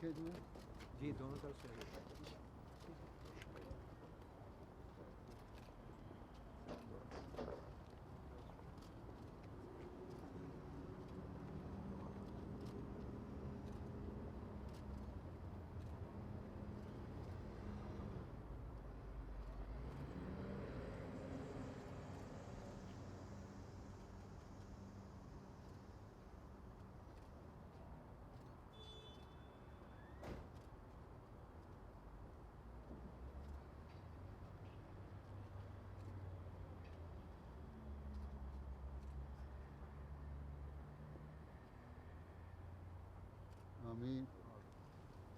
खेत में? जी दोनों तरफ से है। आमीन।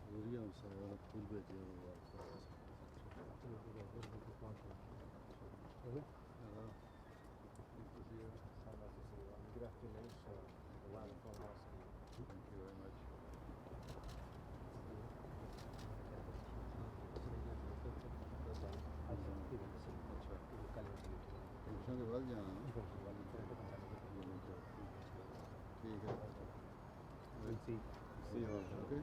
जरूरिया और फूल भेजे Thank you very much. Election के बाद जाना है। ठीक है। See you all, okay?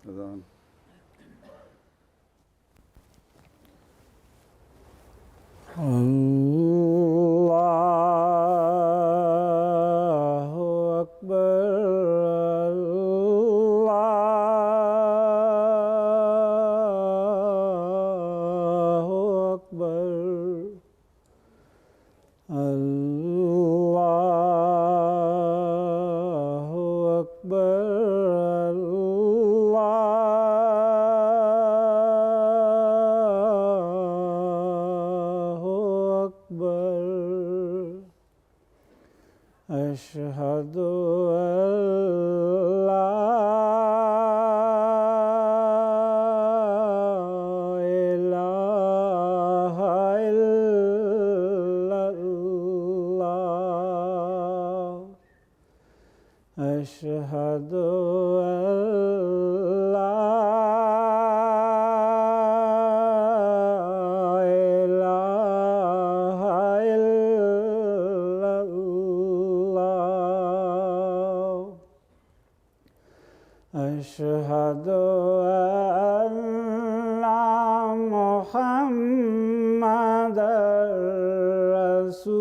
अज़ान। अल्लाहु अकबर अल्लाहु अकबर अल्लाहु अकबर अल्लाहु अकबर अशहदु अल्ला इलाहा इल्लल्लाह अशहदु अल्ला इलाहा इल्लल्लाह अशहदु अन्ना मुहम्मदर रसूलुल्लाह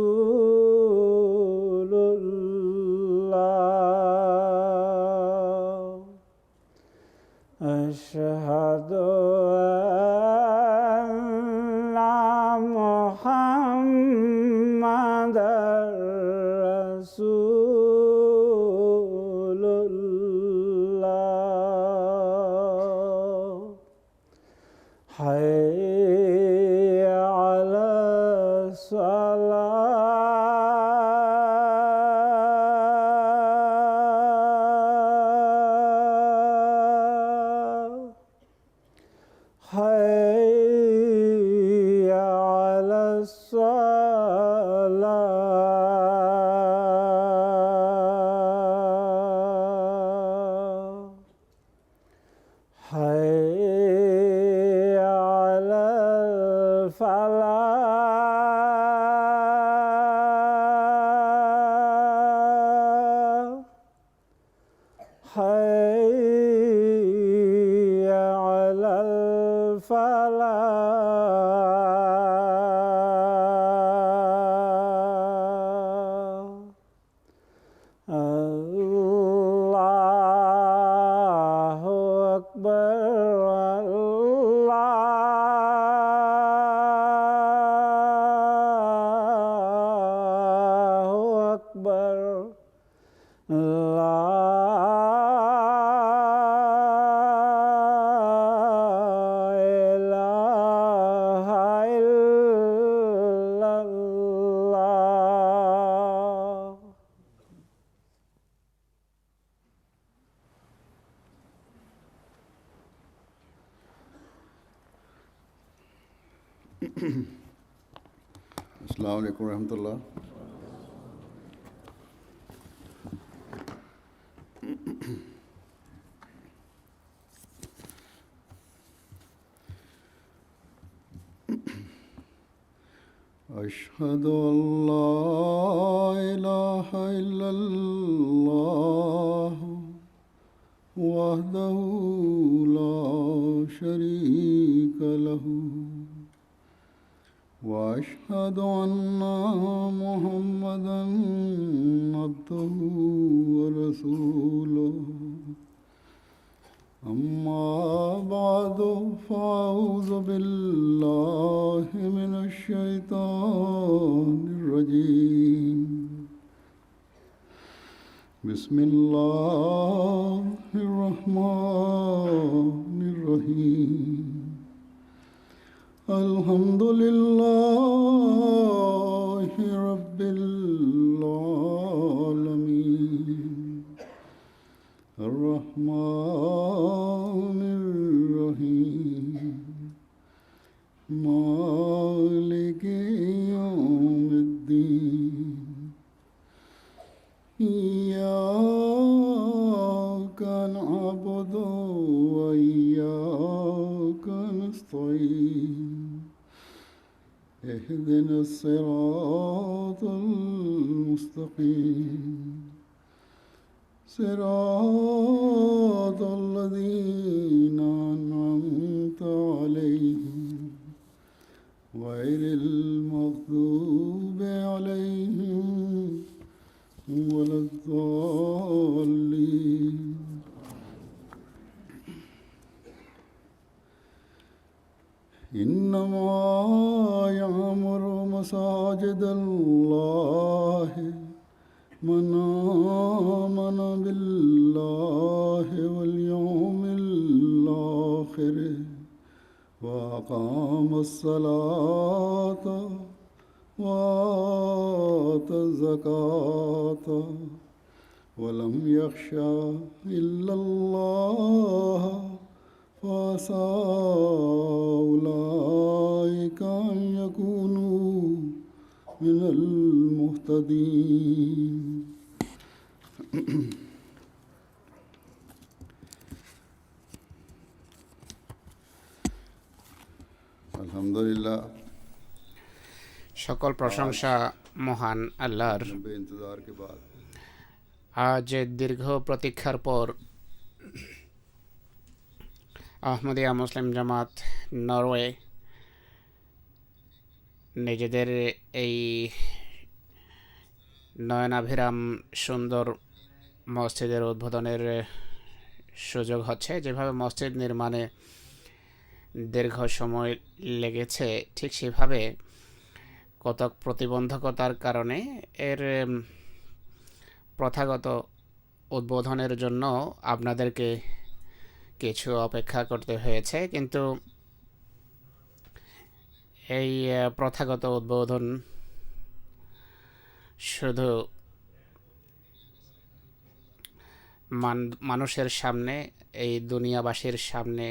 अशहदु अन्ना मुहम्मदर रसूलुल्लाह hayya ala salah hayya ala الفلاح الله أكبر الله أكبر لا إله إلا الله. अस्सलाम वालेकुम रहमतुल्लाह। أشهد أن لا إله إلا الله وحده لا شريك له وأشهد أن محمدا عبده ورسوله أما بعد فأعوذ بالله من الشيطان الرجيم بسم الله الرحمن الرحيم الحمد لله رب العالمين الرحمن الرحيم مالك يوم الدين إياك نعبد وإياك نستعين اهدنا الصراط المستقيم صراط الذين أنعمت عليهم غير المغضوب عليهم ولا الضالين. إنما يعمر مساجد الله من آمن بالله واليوم الآخر وأقام الصلاة وآتى الزكاة ولم يخشى إلا الله فعسى أولئك أن يكونوا من المهتدين. अल्हम्दुलिल्लाह সকল প্রশংসা মহান আল্লাহর। लंबे इंतज़ार के बाद আজ দীর্ঘ প্রতীক্ষার পর আহমদিয়া মুসলিম জামাত নরওয়ে নিজেদের এই নয়নাভিরাম সুন্দর মসজিদের উদ্বোধনের সুযোগ হচ্ছে। যেভাবে মসজিদ নির্মাণে দীর্ঘ সময় লেগেছে, ঠিক সেভাবে কতক প্রতিবন্ধকতার কারণে এর প্রথাগত উদ্বোধনের জন্য আপনাদেরকে কিছু অপেক্ষা করতে হয়েছে। কিন্তু এই প্রথাগত উদ্বোধন শুধু মানুষের সামনে, এই দুনিয়াবাসীর সামনে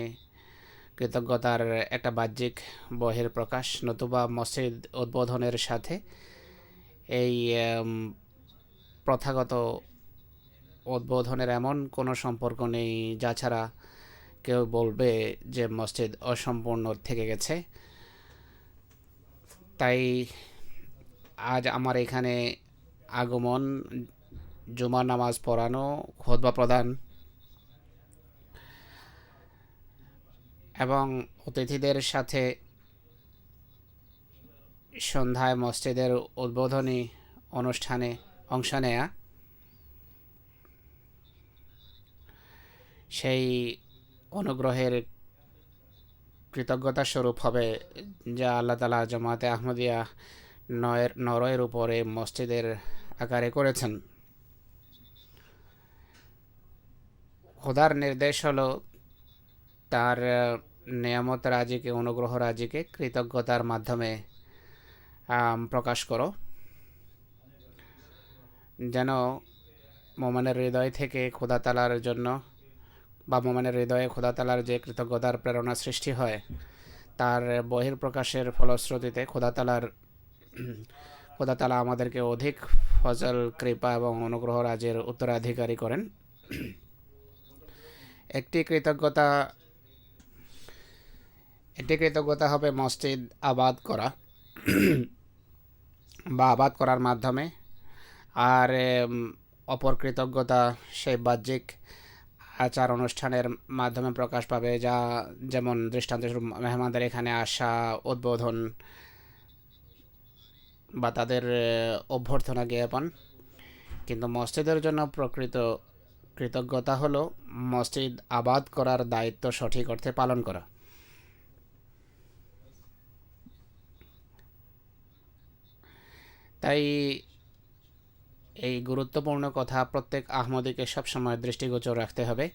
কৃতজ্ঞতার একটা বাহ্যিক বহিঃপ্রকাশ, নতুবা মসজিদ উদ্বোধনের সাথে এই প্রথাগত উদ্বোধনের এমন কোনো সম্পর্ক নেই যা ছাড়া কেউ বলবে যে মসজিদ অসম্পূর্ণ থেকে গেছে। তাই আজ আমার এখানে আগমন, জুমার নামাজ পড়ানো, খুতবা প্রদান এবং অতিথিদের সাথে সন্ধ্যায় মসজিদের উদ্বোধনী অনুষ্ঠানে অংশ নেয়া, সেই অনুগ্রহের কৃতজ্ঞতা স্বরূপ হবে যা আল্লাহ তাআলা জামাতে আহমদিয়া নরয়ের উপরে মসজিদের আকারে করেছেন। খোদার নির্দেশ হলো তার নিয়ামত রাজিকে, অনুগ্রহ রাজিকে কৃতজ্ঞতার মাধ্যমে প্রকাশ করো, যেন মোমেনের হৃদয় থেকে খোদা তাআলার জন্য বা মোমেনের হৃদয়ে খোদা তাআলার যে কৃতজ্ঞতার প্রেরণা সৃষ্টি হয় তার বহির্প্রকাশের ফলশ্রুতিতে খোদা তাআলা আমাদেরকে অধিক ফজল, কৃপা এবং অনুগ্রহ রাজের উত্তরাধিকারী করেন। একটি কৃতজ্ঞতা হবে মসজিদ আবাদ করা বা আবাদ করার মাধ্যমে, আর অপর কৃতজ্ঞতা সেই বাহ্যিক আচার অনুষ্ঠানের মাধ্যমে প্রকাশ পাবে, যা যেমন দৃষ্টান্তস্বরূপ মেহমানদের এখানে আসা, উদ্বোধন বা তাদের অভ্যর্থনা জ্ঞাপন। কিন্তু মসজিদের জন্য প্রকৃত কৃতজ্ঞতা হলো মসজিদ আবাদ করার দায়িত্ব সঠিক অর্থে পালন করা। তাই এই গুরুত্বপূর্ণ কথা প্রত্যেক আহমদীকে সবসময় দৃষ্টিগোচর রাখতে হবে।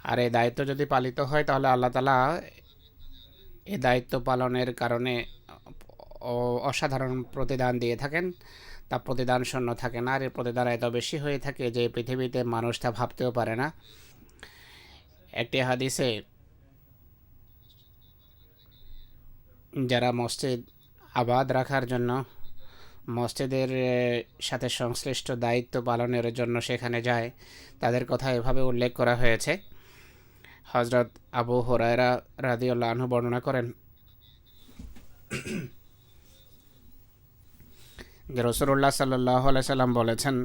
আর এই দায়িত্ব যদি পালিত হয় তাহলে আল্লাহ তাআলা এই দায়িত্ব পালনের কারণে অসাধারণ প্রতিদান দিয়ে থাকেন। তা প্রতিদান শূন্য থাকে না, আর এই প্রতিদান এত বেশি হয়ে থাকে যে পৃথিবীতে মানুষ তা ভাবতেও পারে না। একটি হাদিসে যারা মসজিদ আবাদ রাখার জন্য, মসজিদের সাথে সংশ্লিষ্ট দায়িত্ব পালনের জন্য সেখানে যায়, তাদের কথা এভাবে উল্লেখ করা হয়েছে। হযরত আবু হুরায়রা রাদিয়াল্লাহু আনহু বর্ণনা করেন যে রাসূলুল্লাহ সাল্লাল্লাহু আলাইহি সাল্লাম বলেছেন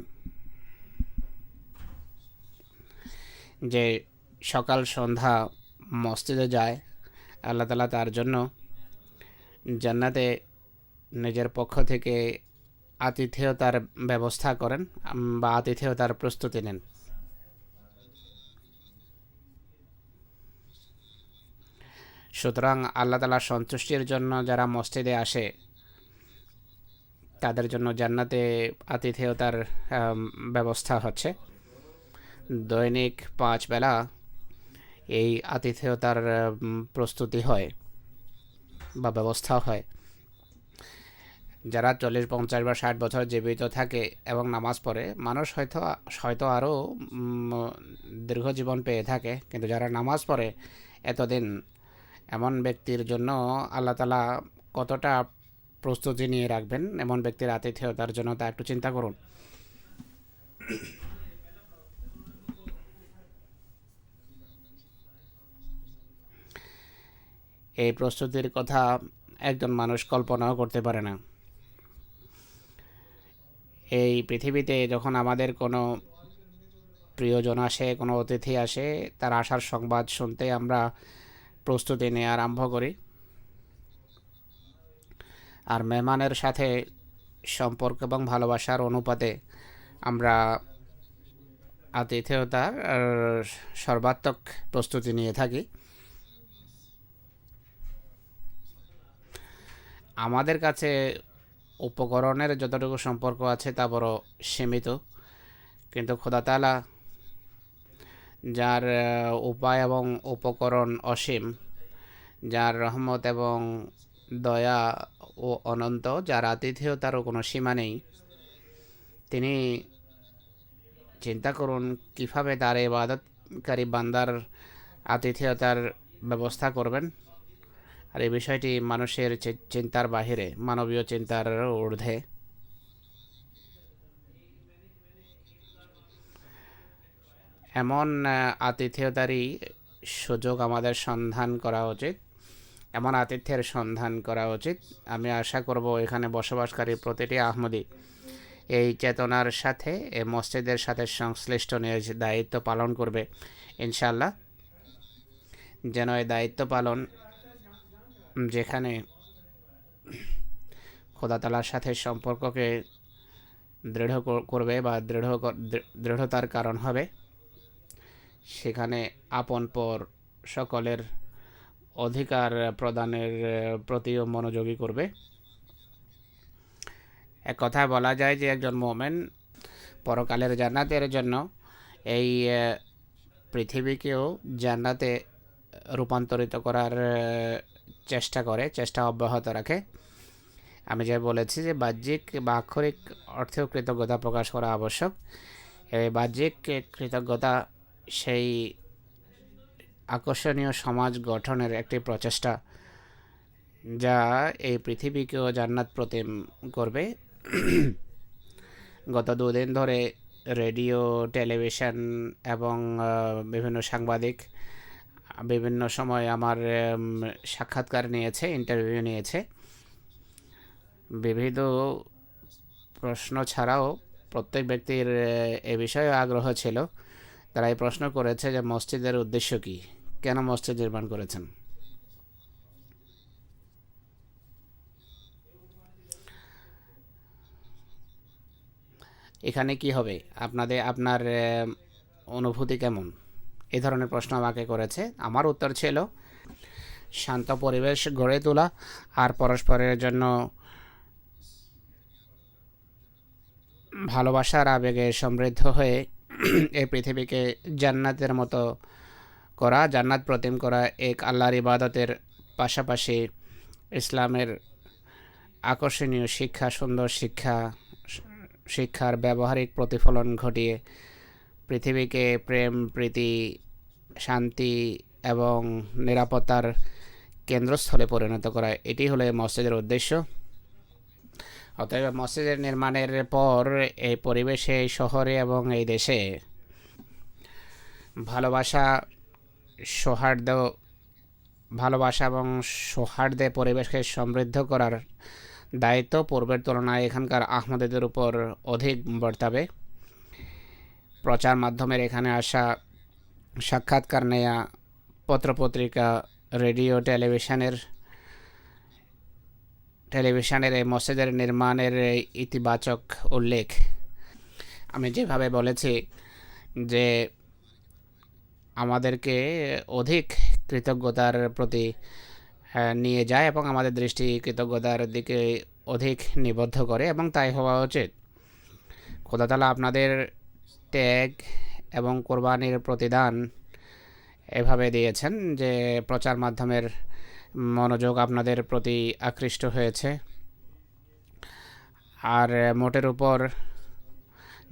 যে সকাল সন্ধ্যা মসজিদে যায়, আল্লাহ তাআলা তার জন্য জান্নাতে নিজের পক্ষ থেকে আতিথেয়তার ব্যবস্থা করেন বা আতিথেয়তার প্রস্তুতি নেন। সুতরাং আল্লাহ তাআলার সন্তুষ্টির জন্য যারা মসজিদে আসে তাদের জন্য জান্নাতে আতিথেয়তার ব্যবস্থা হচ্ছে। দৈনিক 5 বেলা এই আতিথেয়তার প্রস্তুতি হয় বা ব্যবস্থা হয়। যারা 40, 50 বা 60 বছর জীবিত থাকে এবং নামাজ পড়ে, মানুষ হয়তো আরও দীর্ঘ জীবন পেয়ে থাকে, কিন্তু যারা নামাজ পড়ে এতদিন, এমন ব্যক্তির জন্য আল্লাহ তাআলা কতটা প্রস্তুতি নিয়ে রাখবেন এমন ব্যক্তির আতিথেয়তার জন্য, তা একটু চিন্তা করুন। এই প্রস্তুতির কথা একজন মানুষ কল্পনাও করতে পারে না। এই পৃথিবীতে যখন আমাদের কোনো প্রিয়জন আসে, কোনো অতিথি আসে, তার আসার সংবাদ শুনতে আমরা প্রস্তুতি নিয়ে আরম্ভ করি। আর মেহমানের সাথে সম্পর্ক এবং ভালোবাসার অনুপাতে আমরা আতিথেয়তার সর্বাত্মক প্রস্তুতি নিয়ে থাকি। আমাদের কাছে উপকরণের যতটুকু সম্পর্ক আছে তা বড় সীমিত, কিন্তু খোদা তাআলা যার উপায় এবং উপকরণ অসীম, যার রহমত এবং দয়া ও অনন্ত, যার আতিথেয়তারও কোনো সীমা নেই, তিনি চিন্তা করুন কীভাবে তার ইবাদতকারী বান্দার আতিথেয়তার ব্যবস্থা করবেন। আর এই বিষয়টি মানুষের চিন্তার বাহিরে, মানবীয় চিন্তার ঊর্ধ্বে। এমন আতিথেয়তারই সুযোগ আমাদের সন্ধান করা উচিত, এমন আতিথ্যের সন্ধান করা উচিত। আমি আশা করব এখানে বসবাসকারী প্রতিটি আহমদী এই চেতনার সাথে এই মসজিদের সাথে সংশ্লিষ্ট নিজ দায়িত্ব পালন করবে ইনশাআল্লাহ। যেন এই দায়িত্ব পালন যেখানে খোদা তাআলার সাথে সম্পর্ককে দৃঢ় করবে বা দৃঢ়তার কারণ হবে, সেখানে আপন পর সকলের অধিকার প্রদানের প্রতিও মনোযোগী করবে। এক কথায় বলা যায় যে একজন মোমেন পরকালের জান্নাতের জন্য এই পৃথিবীকেও জান্নাতে রূপান্তরিত করার চেষ্টা অব্যাহত রাখে। আমি যে বলেছি যে বাহ্যিক বা আক্ষরিক অর্থেও কৃতজ্ঞতা প্রকাশ করা আবশ্যক। এই বাহ্যিক কৃতজ্ঞতা সেই আকর্ষণীয় সমাজ গঠনের একটি প্রচেষ্টা যা এই পৃথিবীকেও জান্নাত প্রতিম করবে। গত দুদিন ধরে রেডিও, টেলিভিশন এবং বিভিন্ন সাংবাদিক বিভিন্ন সময় আমার সাক্ষাৎকার নিয়েছে, ইন্টারভিউ নিয়েছে। বিবিধ প্রশ্ন ছাড়াও প্রত্যেক ব্যক্তির এ বিষয়ে আগ্রহ ছিল। তারা এই প্রশ্ন করেছে যে মসজিদের উদ্দেশ্য কী, কেন মসজিদ নির্মাণ করেছেন। এখানে কি হবে, আপনার অনুভূতি কেমন, এই ধরনের প্রশ্ন আমাকে করেছে। আমার উত্তর ছিল শান্ত পরিবেশ গড়ে তোলা আর পরস্পরের জন্য ভালোবাসার আবেগে সমৃদ্ধ হয়ে এই পৃথিবীকে জান্নাতের মতো করা, জান্নাত প্রতিম করা, এক আল্লাহর ইবাদতের পাশাপাশি ইসলামের আকর্ষণীয় শিক্ষা, সুন্দর শিক্ষার ব্যবহারিক প্রতিফলন ঘটিয়ে পৃথিবীকে প্রেম, প্রীতি, শান্তি এবং নিরাপত্তার কেন্দ্রস্থলে পরিণত করা, এটি হলো মসজিদের উদ্দেশ্য। অতএব মসজিদের নির্মাণের পর এই পরিবেশে, এই শহরে এবং এই দেশে ভালোবাসা এবং সৌহার্দ্যে পরিবেশকে সমৃদ্ধ করার দায়িত্ব পূর্বের তুলনায় এখানকার আহমদীদের উপর অধিক বর্তাবে। প্রচার মাধ্যমের এখানে আসা, সাক্ষাৎকার নেয়া, পত্রপত্রিকা, রেডিও, টেলিভিশনের এই মসজিদের নির্মাণের ইতিবাচক উল্লেখ, আমি যেভাবে বলেছি যে আমাদেরকে অধিক কৃতজ্ঞতার প্রতি নিয়ে যায় এবং আমাদের দৃষ্টি কৃতজ্ঞতার দিকে অধিক নিবদ্ধ করে, এবং তাই হওয়া উচিত। খোদা তাআলা আপনাদের ত্যাগ এবং কোরবানির প্রতিদান এভাবে দিয়েছেন যে প্রচার মাধ্যমের মনোযোগ আপনাদের প্রতি আকৃষ্ট হয়েছে। আর মোটের উপর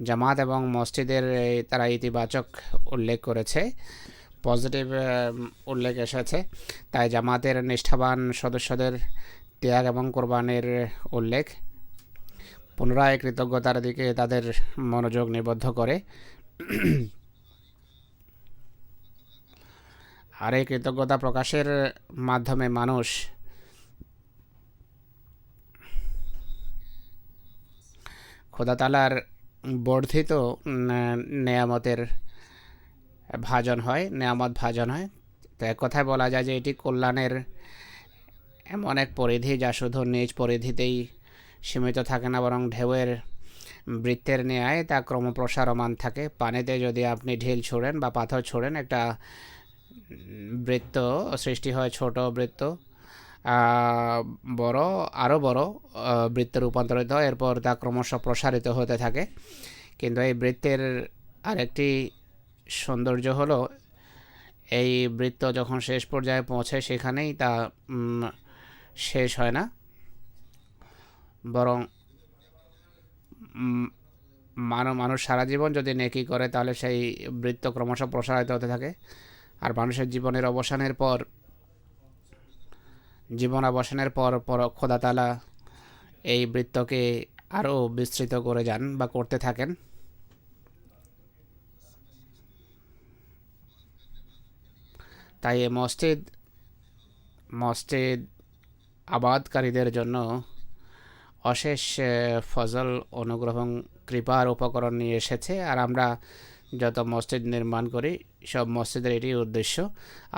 জামাত এবং মসজিদের তারা ইতিবাচক উল্লেখ করেছে, পজিটিভ উল্লেখ এসেছে। তাই জামাতের নিষ্ঠাবান সদস্যদের ত্যাগ এবং কোরবানির উল্লেখ পুনরায় কৃতজ্ঞতার দিকে তাদের মনোযোগ নিবদ্ধ করে। আর এই কৃতজ্ঞতা প্রকাশের মাধ্যমে মানুষ খোদা তাআলার বর্ধিত নেয়ামত ভাজন হয়। তো এক কথায় বলা যায় যে এটি কল্যাণের এমন এক পরিধি যা শুধু নিজ পরিধিতেই সীমিত থাকে না, বরং ঢেউয়ের বৃত্তের ন্যায় তা ক্রমপ্রসারমান থাকে। পানিতে যদি আপনি ঢিল ছোড়েন বা পাথর ছোড়েন, একটা বৃত্ত সৃষ্টি হয়, ছোট বৃত্ত আরও বড় বৃত্তে রূপান্তরিত হয়, এরপর তা ক্রমশ প্রসারিত হতে থাকে। কিন্তু এই বৃত্তের আরেকটি সৌন্দর্য হলো এই বৃত্ত যখন শেষ পর্যায়ে পৌঁছে সেখানেই তা শেষ হয় না, বরং মানুষ সারা জীবন যদি নেকি করে তাহলে সেই বৃত্ত ক্রমশ প্রসারিত হতে থাকে। আর মানুষের জীবনের অবসানের পর খোদা তাআলা এই বৃত্তকে আরও বিস্তৃত করে যান বা করতে থাকেন। তাই এই মসজিদ আবাদকারীদের জন্য অশেষ ফজল, অনুগ্রহ এবং কৃপার উপকরণ নিয়ে এসেছে। আর আমরা যত মসজিদ নির্মাণ করি সব মসজিদের এটি উদ্দেশ্য,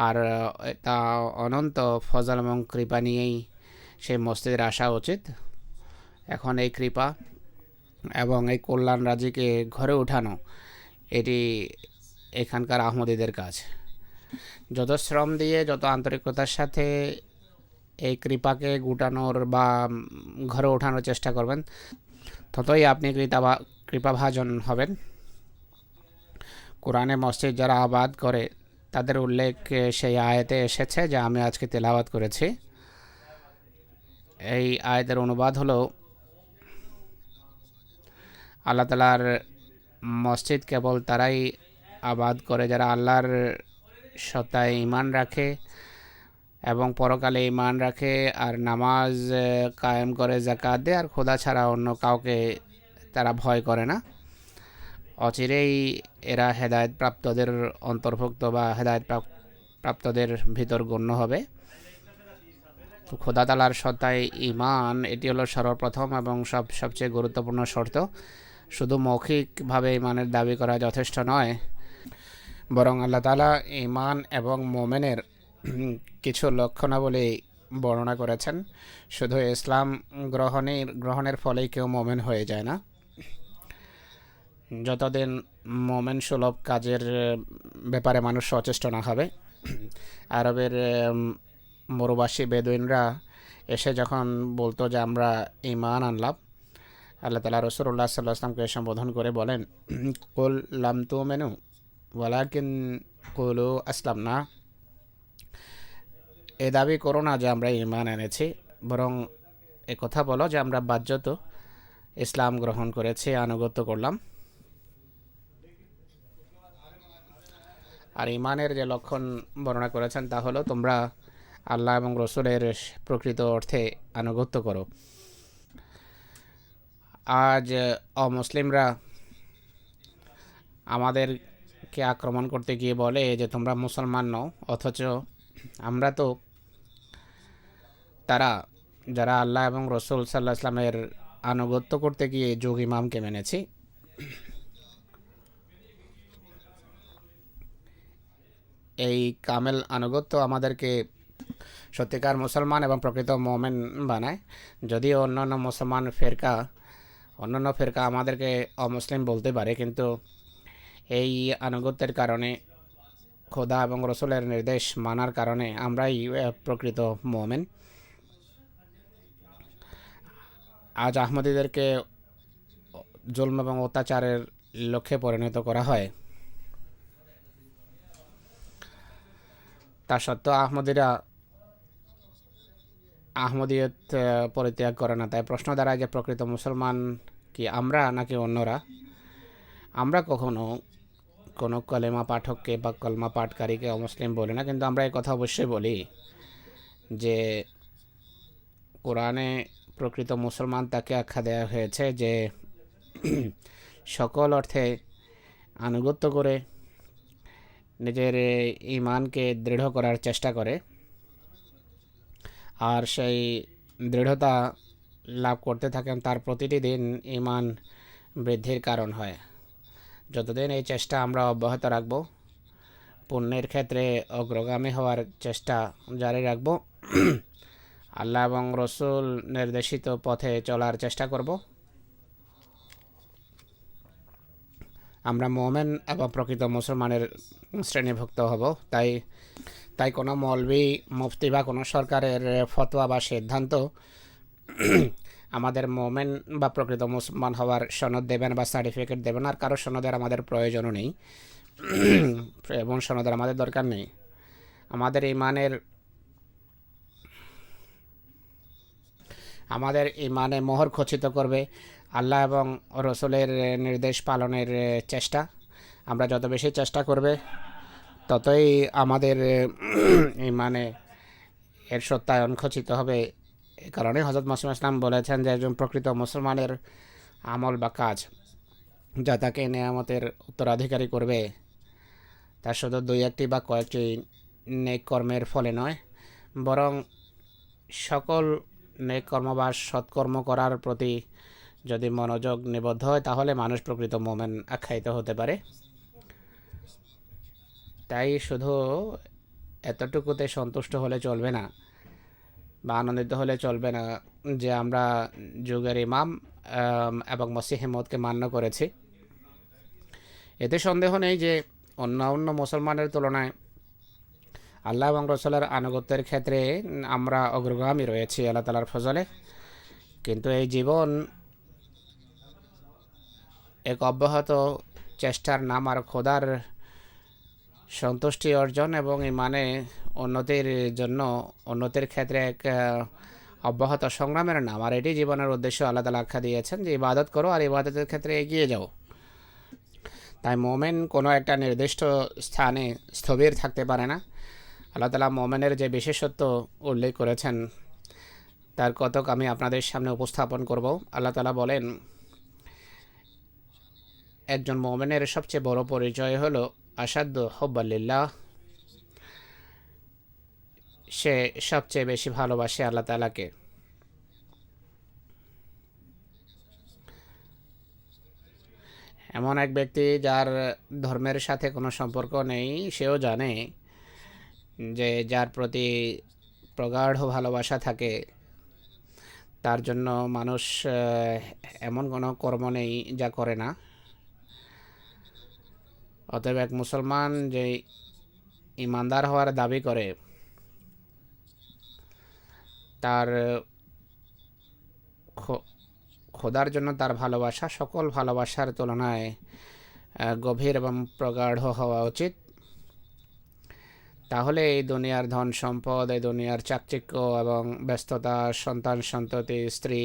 আর তা অনন্ত ফজল এবং কৃপা নিয়েই সেই মসজিদের আসা উচিত। এখন এই কৃপা এবং এই কল্যাণ রাজিকে ঘরে উঠানো এটি এখানকার আহমদীদের কাজ। যত শ্রম দিয়ে, যত আন্তরিকতার সাথে এই কৃপাকে গুটানোর বা ঘরে ওঠানোর চেষ্টা করবেন, ততই আপনি কৃপাভাজন হবেন। কোরআনে মসজিদ যারা আবাদ করে তাদের উল্লেখ সেই আয়াতে এসেছে, যা আমি আজকে তেলাওয়াত করেছি। এই আয়াতের অনুবাদ হলো, আল্লাহ তাআলার মসজিদ কেবল তারাই আবাদ করে যারা আল্লাহর সত্তায় ঈমান রাখে এবং পরকালে ঈমান রাখে, আর নামাজ কায়েম করে, যাকাত দেয়, আর খোদা ছাড়া অন্য কাউকে তারা ভয় করে না। অচিরেই এরা হেদায়েত প্রাপ্তদের অন্তর্ভুক্ত বা হেদায়েত প্রাপ্তদের ভিতর গণ্য হবে। তো খোদা তাআলার সত্তায় ঈমান এটি হলো সর্বপ্রথম এবং সবচেয়ে গুরুত্বপূর্ণ শর্ত। শুধু মৌখিকভাবে ঈমানের দাবি করা যথেষ্ট নয়, বরং আল্লাহ তাআলা ঈমান এবং মোমেনের কিছু লক্ষণাবলী বর্ণনা করেছেন। শুধু ইসলাম গ্রহণের ফলেই কেউ মোমেন হয়ে যায় না। যতদিন মোমেন সুলভ কাজের ব্যাপারে মানুষ সচেষ্ট না হবে। আরবের মরুবাসী বেদুইনরা এসে যখন বলতো যে আমরা ঈমান আনলাম, আল্লাহ তাআলা রাসূলুল্লাহ সাল্লাল্লাহু আলাইহি ওয়াসাল্লামকে সম্বোধন করে বলেন, কুল লাম তুমিনু ওয়ালাকিন কুলু আসলামনা। এ দাবি করো না যে আমরা ঈমান এনেছি, বরং এ কথা বলো যে আমরা বাহ্যত ইসলাম গ্রহণ করেছি, আনুগত্য করলাম। আর ঈমানের যে লক্ষণ বর্ণনা করেছেন তা হলো, তোমরা আল্লাহ এবং রসুলের প্রকৃত অর্থে আনুগত্য করো। আজ অমুসলিমরা আমাদেরকে আক্রমণ করতে গিয়ে বলে যে তোমরা মুসলমান নও, অথচ আমরা তো তারা যারা আল্লাহ এবং রসুল সাল্লাল্লাহু আলাইহি ওয়াসাল্লামের আনুগত্য করতে গিয়ে যুগ ইমামকে মেনেছি। এই কামেল আনুগত্য আমাদেরকে সত্যিকার মুসলমান এবং প্রকৃত মোমেন বানায়। যদিও অন্যান্য ফেরকা আমাদেরকে অমুসলিম বলতে পারে, কিন্তু এই আনুগত্যের কারণে, খোদা এবং রসুলের নির্দেশ মানার কারণে আমরাই প্রকৃত মোমেন। আজ আহমদীদেরকে জুলম এবং অত্যাচারের লক্ষ্যে পরিণত করা হয়। তা সত্ত্বেও আহমদীরা আহমদিয়ত পরিত্যাগ করে না। তাই প্রশ্ন দাঁড়ায় যে প্রকৃত মুসলমান কি আমরা নাকি অন্যরা? আমরা কখনো কোনো কলেমা পাঠককে বা কলমা পাঠকারীকে অমুসলিম বলি না, কিন্তু আমরা এই কথা অবশ্যই বলি যে কোরআনে প্রকৃত মুসলমান তাকে আখ্যা দেওয়া হয়েছে যে সকল অর্থে আনুগত্য করে নিজের ঈমানকে দৃঢ় করার চেষ্টা করে, আর সেই দৃঢ়তা লাভ করতে থাকেন। তার প্রতিটি দিন ঈমান বৃদ্ধির কারণ হয়। যতদিন এই চেষ্টা আমরা অব্যাহত রাখব, পুণ্যের ক্ষেত্রে অগ্রগামী হওয়ার চেষ্টা জারি রাখব, আল্লাহ এবং রসুল নির্দেশিত পথে চলার চেষ্টা করব, আমরা মোমেন এবং প্রকৃত মুসলমানের শ্রেণীভুক্ত হব। তাই কোনো মৌলবি, মুফতি বা কোনো সরকারের ফতোয়া বা সিদ্ধান্ত আমাদের মোমেন বা প্রকৃত মুসলমান হওয়ার সনদ দেবেন বা সার্টিফিকেট দেবেন। আর কারো সনদের আমাদের প্রয়োজনও নেই এবং সনদের আমাদের দরকার নেই। আমাদের ঈমানে মোহর খচিত করবে আল্লাহ এবং রসুলের নির্দেশ পালনের চেষ্টা। আমরা যত বেশি চেষ্টা করবে, ততই আমাদের ঈমানে এর সত্যায়ন খচিত হবে। এ কারণে হযরত মুসলিম ইসলাম বলেছেন যে একজন প্রকৃত মুসলমানের আমল বা কাজ যা তাকে নেয়ামতের উত্তরাধিকারী করবে, তা শুধু দুই একটি বা কয়েকটি নেক কর্মের ফলে নয়, বরং সকল নেক কর্ম বা সৎকর্ম করার প্রতি যদি মনোযোগ নিবদ্ধ হয় তাহলে মানুষ প্রকৃত মোমেন আখ্যায়িত হতে পারে। তাই শুধু এতটুকুতে সন্তুষ্ট হলে চলবে না বা আনন্দিত হলে চলবে না যে আমরা যুগের ইমাম এবং মসিহে মউদকে মান্য করেছি। এতে সন্দেহ নেই যে অন্য মুসলমানের তুলনায় আল্লাহ এবং রসুলের আনুগত্যের ক্ষেত্রে আমরা অগ্রগামী রয়েছি আল্লাহ তাআলার ফজলে। কিন্তু এই জীবন এক অব্যাহত চেষ্টার নাম আর খোদার সন্তুষ্টি অর্জন এবং ইমানে উন্নতির ক্ষেত্রে এক অব্যাহত সংগ্রামের নাম। আর এটি জীবনের উদ্দেশ্য আল্লাহ তাআলা আখ্যা দিয়েছেন যে ইবাদত করো আর ইবাদতের ক্ষেত্রে এগিয়ে যাও। তাই মোমেন কোনো একটা নির্দিষ্ট স্থানে স্থবির থাকতে পারে না। আল্লাহ তাআলা মোমেনের যে বিশেষত্ব উল্লেখ করেছেন তার কতক আমি আপনাদের সামনে উপস্থাপন করব। আল্লাহ তাআলা বলেন, একজন মোমেনের সবচেয়ে বড় পরিচয় হলো আসাদ্দু হুব্বাল্লিল্লাহ, সে সবচেয়ে বেশি ভালোবাসে আল্লাহ তাআলাকে। এমন এক ব্যক্তি যার ধর্মের সাথে কোনো সম্পর্ক নেই, সেও জানে যে যার প্রতি প্রগাঢ় ভালোবাসা থাকে তার জন্য মানুষ এমন কোনো কর্ম নেই যা করে না। অতএব এক মুসলমান যে ইমানদার হওয়ার দাবি করে তার খোদার জন্য তার ভালোবাসা সকল ভালোবাসার তুলনায় গভীর এবং প্রগাঢ় হওয়া উচিত। তাহলে এই দুনিয়ার ধন সম্পদ, এই দুনিয়ার চাকচিক্য এবং ব্যস্ততা, সন্তান সন্ততি, স্ত্রী,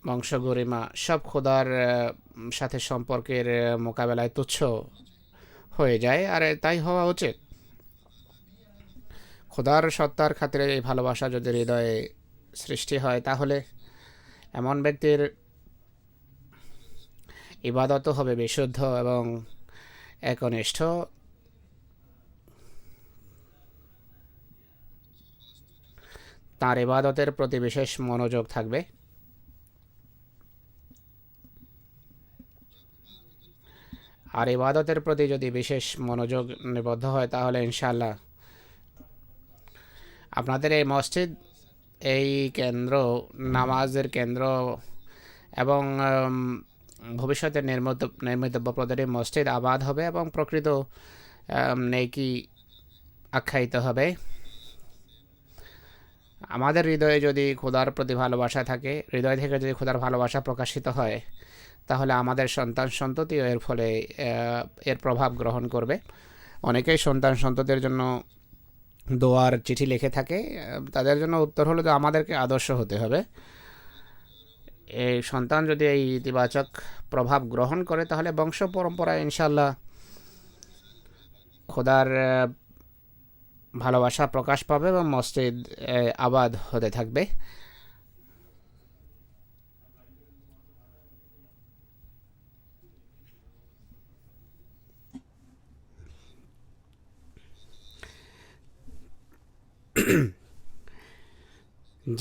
বংশ গরিমা সব খোদার সাথে সম্পর্কের মোকাবেলায় তুচ্ছ হয়ে যায়। আর তাই হওয়া উচিত। খোদার সত্তার খাতিরে এই ভালোবাসা যদি হৃদয়ে সৃষ্টি হয় তাহলে এমন ব্যক্তির ইবাদত হবে বিশুদ্ধ এবং একনিষ্ঠ। তার ইবাদতের প্রতি বিশেষ মনোযোগ থাকবে। আর ইবাদতের প্রতি যদি বিশেষ মনোযোগ নিবদ্ধ হয় তাহলে ইনশাআল্লাহ আপনাদের এই মসজিদ, এই কেন্দ্র, নামাজের কেন্দ্র এবং ভবিষ্যতে নির্মিতব্য প্রতিটি মসজিদ আবাদ হবে এবং প্রকৃত নেকি আখ্যায়িত হবে। আমাদের হৃদয়ে যদি খোদার প্রতি ভালোবাসা থাকে, হৃদয় থেকে যদি খোদার ভালোবাসা প্রকাশিত হয় তাহলে আমাদের সন্তান সন্ততিও এর ফলে এর প্রভাব গ্রহণ করবে। অনেকেই সন্তান সন্ততির জন্য দোয়ার চিঠি লিখে থাকে, তাদের জন্য উত্তর হলো যে আমাদেরকে আদর্শ হতে হবে। এই সন্তান যদি এই ইতিবাচক প্রভাব গ্রহণ করে তাহলে বংশ পরম্পরায় ইনশাআল্লাহ খোদার ভালোবাসা প্রকাশ পাবে এবং মসজিদ আবাদ হতে থাকবে।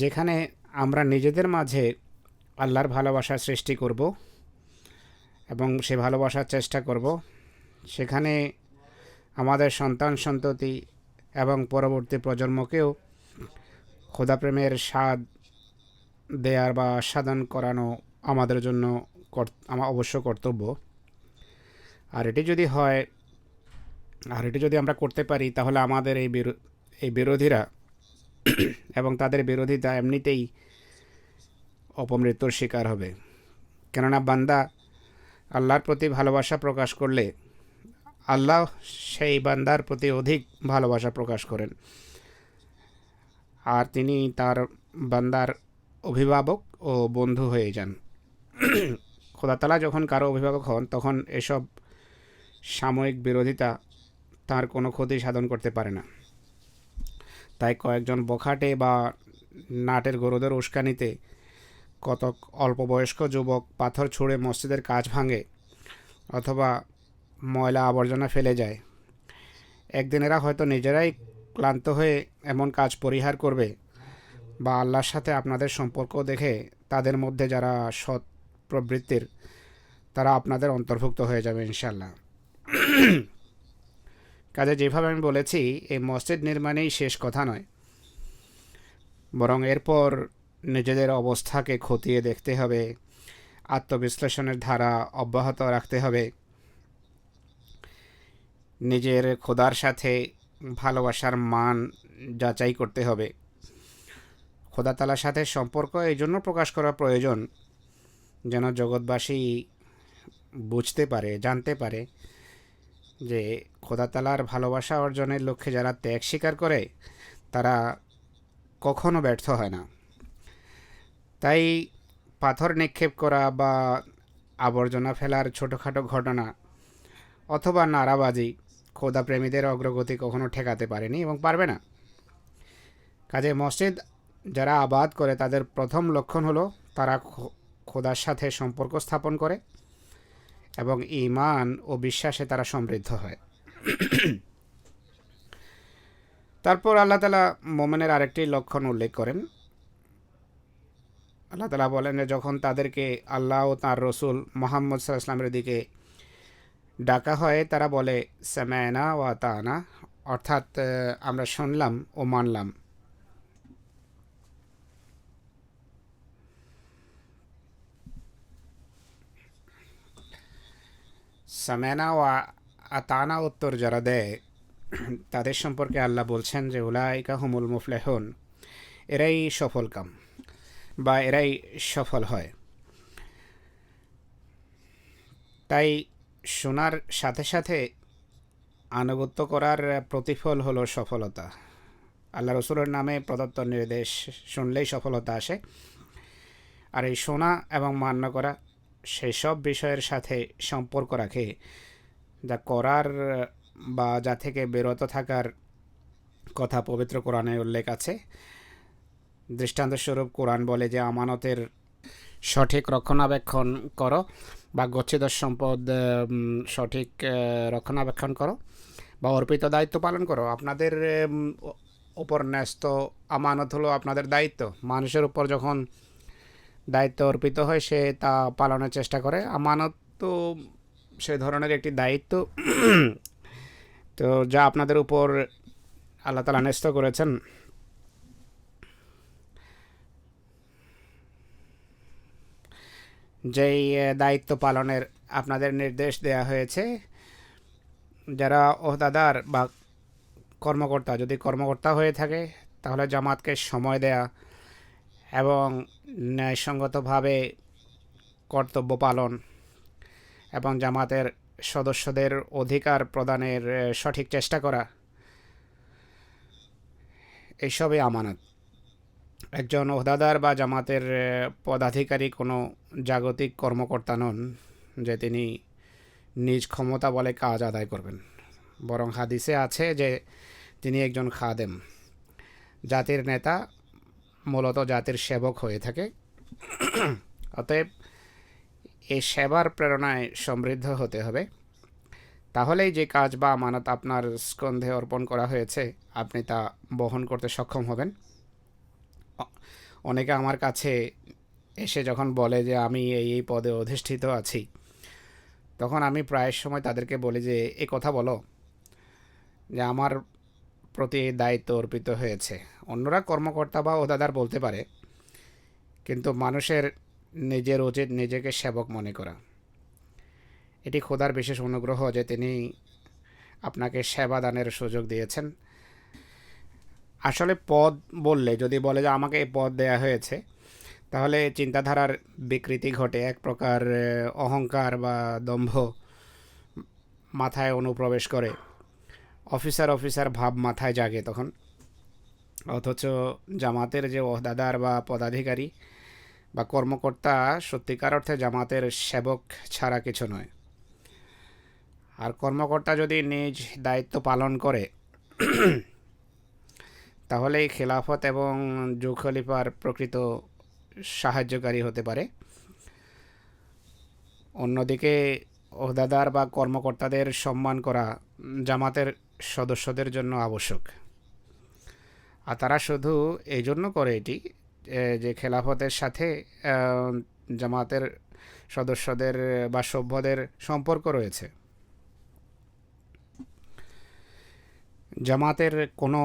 যেখানে আমরা নিজেদের মাঝে আল্লাহর ভালোবাসা সৃষ্টি করব এবং সে ভালোবাসার চেষ্টা করব, সেখানে আমাদের সন্তান সন্ততি এবং পরবর্তী প্রজন্মকেও খোদাপ্রেমের স্বাদ দেয়ার বা আস্বাদন করানো আমাদের জন্য অবশ্য কর্তব্য। আর এটি যদি আমরা করতে পারি তাহলে আমাদের এই বিরোধীরা এবং তাদের বিরোধিতা এমনিতেই অপমৃত্যুর শিকার হবে। কেননা বান্দা আল্লাহর প্রতি ভালোবাসা প্রকাশ করলে আল্লাহ সেই বান্দার প্রতি অধিক ভালোবাসা প্রকাশ করেন, আর তিনি তার বান্দার অভিভাবক ও বন্ধু হয়ে যান। খোদা তাআলা যখন কারো অভিভাবক হন তখন এসব সাময়িক বিরোধিতা তার কোনো ক্ষতি সাধন করতে পারে না। তাই কয়েকজন বখাটে বা নাটের গরুদের উস্কানিতে কতক অল্প বয়স্ক যুবক পাথর ছুঁড়ে মসজিদের কাচ ভাঙে অথবা ময়লা আবর্জনা ফেলে যায়। একদিন এরা হয়তো নিজেরাই ক্লান্ত হয়ে এমন কাজ পরিহার করবে বা আল্লাহর সাথে আপনাদের সম্পর্ক দেখে তাদের মধ্যে যারা সৎ প্রবৃত্তির তারা আপনাদের অন্তর্ভুক্ত হয়ে যাবে ইনশাল্লাহ। কাজে যেভাবে আমি বলেছি, এই মসজিদ নির্মাণেই শেষ কথা নয়, বরং এরপর নিজেদের অবস্থাকে খতিয়ে দেখতে হবে, আত্মবিশ্লেষণের ধারা অব্যাহত রাখতে হবে, নিজের খোদার সাথে ভালোবাসার মান যাচাই করতে হবে। খোদা তাআলার সাথে সম্পর্ক এই জন্য প্রকাশ করা প্রয়োজন যেন জগৎবাসী বুঝতে পারে, জানতে পারে যে খোদা তাআলার ভালোবাসা অর্জনের লক্ষ্যে যারা ত্যাগ স্বীকার করে তারা কখনো ব্যর্থ হয় না। তাই পাথর নিক্ষেপ করা বা আবর্জনা ফেলার ছোটোখাটো ঘটনা অথবা নারাবাজি খোদা প্রেমীদের অগ্রগতি কখনো ঠেকাতে পারেনি এবং পারবে না। কাজে মসজিদ যারা আবাদ করে তাদের প্রথম লক্ষণ হলো তারা খোদার সাথে সম্পর্ক স্থাপন করে এবং ঈমান ও বিশ্বাসে তারা সমৃদ্ধ হয়। তারপর আল্লাহ তাআলা মোমেনের আরেকটি লক্ষণ উল্লেখ করেন। আল্লাহ তাআলা বলেন যে যখন তাদেরকে আল্লাহ ও তাঁর রসুল মুহাম্মদ সাল্লাল্লাহু আলাইহি ওয়াসাল্লামের দিকে ডাকা হয় তারা বলে সামা'না ওয়া আতা'না, অর্থাৎ আমরা শুনলাম ও মানলাম। সামা'না ওয়া আতা'না উত্তর যারা দেয় তাদের সম্পর্কে আল্লাহ বলছেন যে উলাইকা হুমুল মুফলিহুন, এরাই সফলকাম বা এরাই সফল হয়। তাই শোনার সাথে সাথে আনুগত্য করার প্রতিফল হলো সফলতা। আল্লাহ রসুলের নামে প্রদত্ত নির্দেশ শুনলেই সফলতা আসে। আর এই শোনা এবং মান্য করা সেই সব বিষয়ের সাথে সম্পর্ক রাখে যা করার বা যা থেকে বিরত থাকার কথা পবিত্র কোরআনে উল্লেখ আছে। দৃষ্টান্তস্বরূপ কোরআন বলে যে আমানতের সঠিক রক্ষণাবেক্ষণ করো বা গচ্ছিত সম্পদ সঠিক রক্ষণাবেক্ষণ করো বা অর্পিত দায়িত্ব পালন করো। আপনাদের উপর ন্যস্ত আমানত হলো আপনাদের দায়িত্ব। মানুষের উপর যখন দায়িত্ব অর্পিত হয় সে তা পালনের চেষ্টা করে। আমানত তো সে ধরনের একটি দায়িত্ব তো যা আপনাদের উপর আল্লাহ তাআলা ন্যস্ত করেছেন। যেই দায়িত্ব পালনের আপনাদের নির্দেশ দেয়া হয়েছে, যারা ওহদাদার বা কর্মকর্তা, যদি কর্মকর্তা হয়ে থাকে তাহলে জামাতকে সময় দেয়া এবং ন্যায়সঙ্গতভাবে কর্তব্য পালন এবং জামাতের সদস্যদের অধিকার প্রদানের সঠিক চেষ্টা করা, এইসবই আমানত। একজন ওহদাদার বা জামাতের পদাধিকারী কোনো জাগতিক কর্মকর্তা নন যে তিনি নিজ ক্ষমতা বলে কাজ আদায় করবেন, বরং হাদিসে আছে যে তিনি একজন খাদেম, জাতির নেতা, মূলত জাতির সেবক হয়ে থাকে। অতএব এই সেবার প্রেরণায় সমৃদ্ধ হতে হবে, তাহলেই যে কাজ বা আমানত আপনার স্কন্ধে অর্পণ করা হয়েছে আপনি তা বহন করতে সক্ষম হবেন। অনেকে আমার কাছে এসে যখন বলে যে আমি এই পদে অধিষ্ঠিত আছি, তখন আমি প্রায় সময় তাদেরকে বলি যে এই কথা বলো যে আমার প্রতি দায়িত্ব অর্পিত হয়েছে। অন্যরা কর্মকর্তা বা ওহদাদার বলতে পারে, কিন্তু মানুষের নিজের উচিত নিজেকে সেবক মনে করা। এটি খোদার বিশেষ অনুগ্রহ যে তিনি আপনাকে সেবা দানের সুযোগ দিয়েছেন। আসলে পদ বললে, যদি বলে যে আমাকে এই পদ দেয়া হয়েছে, তাহলে চিন্তাধারার বিকৃতি ঘটে, এক প্রকার অহংকার বা দম্ভ মাথায় অনুপ্রবেশ করে, অফিসার ভাব মাথায় জাগে তখন। অথচ জামাতের যে ওহদাদার বা পদাধিকারী বা কর্মকর্তা সত্যিকার অর্থে জামাতের সেবক ছাড়া কিছু নয়। আর কর্মকর্তা যদি নিজ দায়িত্ব পালন করে তাহলেই খেলাফত এবং যুগ খলিফার প্রকৃত সাহায্যকারী হতে পারে। অন্যদিকে ওহদাদার বা কর্মকর্তাদের সম্মান করা জামাতের সদস্যদের জন্য আবশ্যক। আর তারা শুধু এই জন্য করে এটি যে খেলাফতের সাথে জামাতের সদস্যদের বা সভ্যদের সম্পর্ক রয়েছে। জামাতের কোনো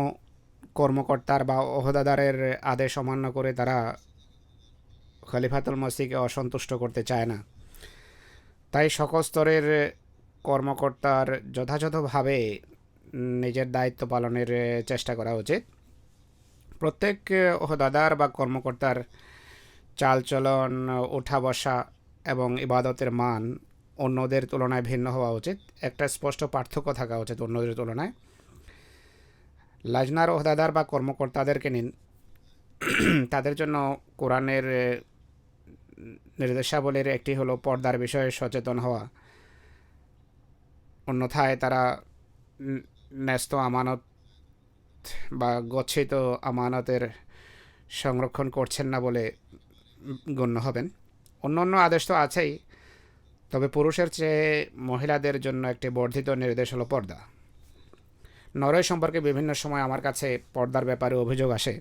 কর্মকর্তার বা ওহদাদারের আদেশ অমান্য করে তারা খলিফাতুল মসিহকে অসন্তুষ্ট করতে চায় না। তাই সকল স্তরের কর্মকর্তার যথাযথভাবে নিজের দায়িত্ব পালনের চেষ্টা করা উচিত। প্রত্যেক ওহদাদার বা কর্মকর্তার চালচলন, ওঠা বসা এবং ইবাদতের মান অন্যদের তুলনায় ভিন্ন হওয়া উচিত। একটা স্পষ্ট পার্থক্য থাকা উচিত অন্যদের তুলনায়। লাজনার ওহদাদার বা কর্মকর্তাদেরকে নিন, তাদের জন্য কোরআনের নির্দেশাবলীর একটি হলো পর্দার বিষয়ে সচেতন হওয়া। অন্যথায় তারা ন্যস্ত আমানত বা গচ্ছিত আমানতের সংরক্ষণ করছেন না বলে গণ্য হবেন। অন্য অন্য আদেশ তো আছেই, তবে পুরুষের চেয়ে মহিলাদের জন্য একটি বর্ধিত নির্দেশ হলো পর্দা। নরওয়ে সম্পর্কে বিভিন্ন সময় আমার কাছে পর্দার ব্যাপারে অভিযোগ আসে।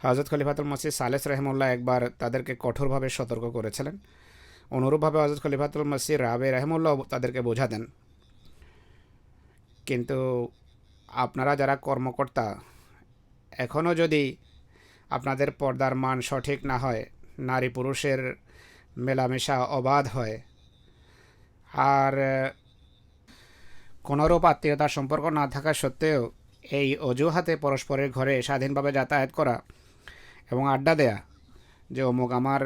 হযরত খলিফাতুল মসিহ সালেস রহমুল্লাহ একবার তাদেরকে কঠোরভাবে সতর্ক করেছিলেন। অনুরূপভাবে হযরত খলিফাতুল মসিহ রাবে রহমুল্লাহ তাদেরকে বোঝা দেন। কিন্তু আপনারা যারা কর্মকর্তা, এখনও যদি আপনাদের পর্দার মান সঠিক না হয়, নারী পুরুষের মেলামেশা অবাধ হয়, আর কোনোরূপ আত্মীয়তার সম্পর্ক না থাকা সত্ত্বেও এই অজুহাতে পরস্পরের ঘরে স্বাধীনভাবে যাতায়াত করা এবং আড্ডা দেয়া যে অমুক আমার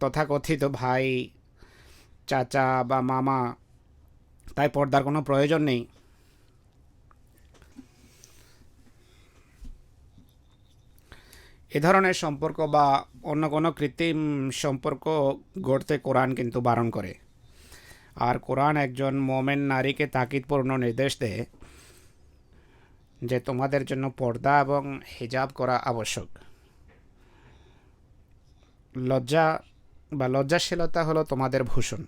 তথাকথিত ভাই, চাচা বা মামা, তাই পর্দার কোনো প্রয়োজন নেই, এ ধরনের সম্পর্ক বা অন্য কোনো কৃত্রিম সম্পর্ক গড়তে কোরআন কিন্তু বারণ করে। আর কোরআন একজন মোমেন নারীকে তাকিদপূর্ণ নির্দেশ দেয় যে তোমাদের জন্য পর্দা এবং হিজাব করা আবশ্যক। লজ্জা বা লজ্জাশীলতা হলো তোমাদের ভূষণ।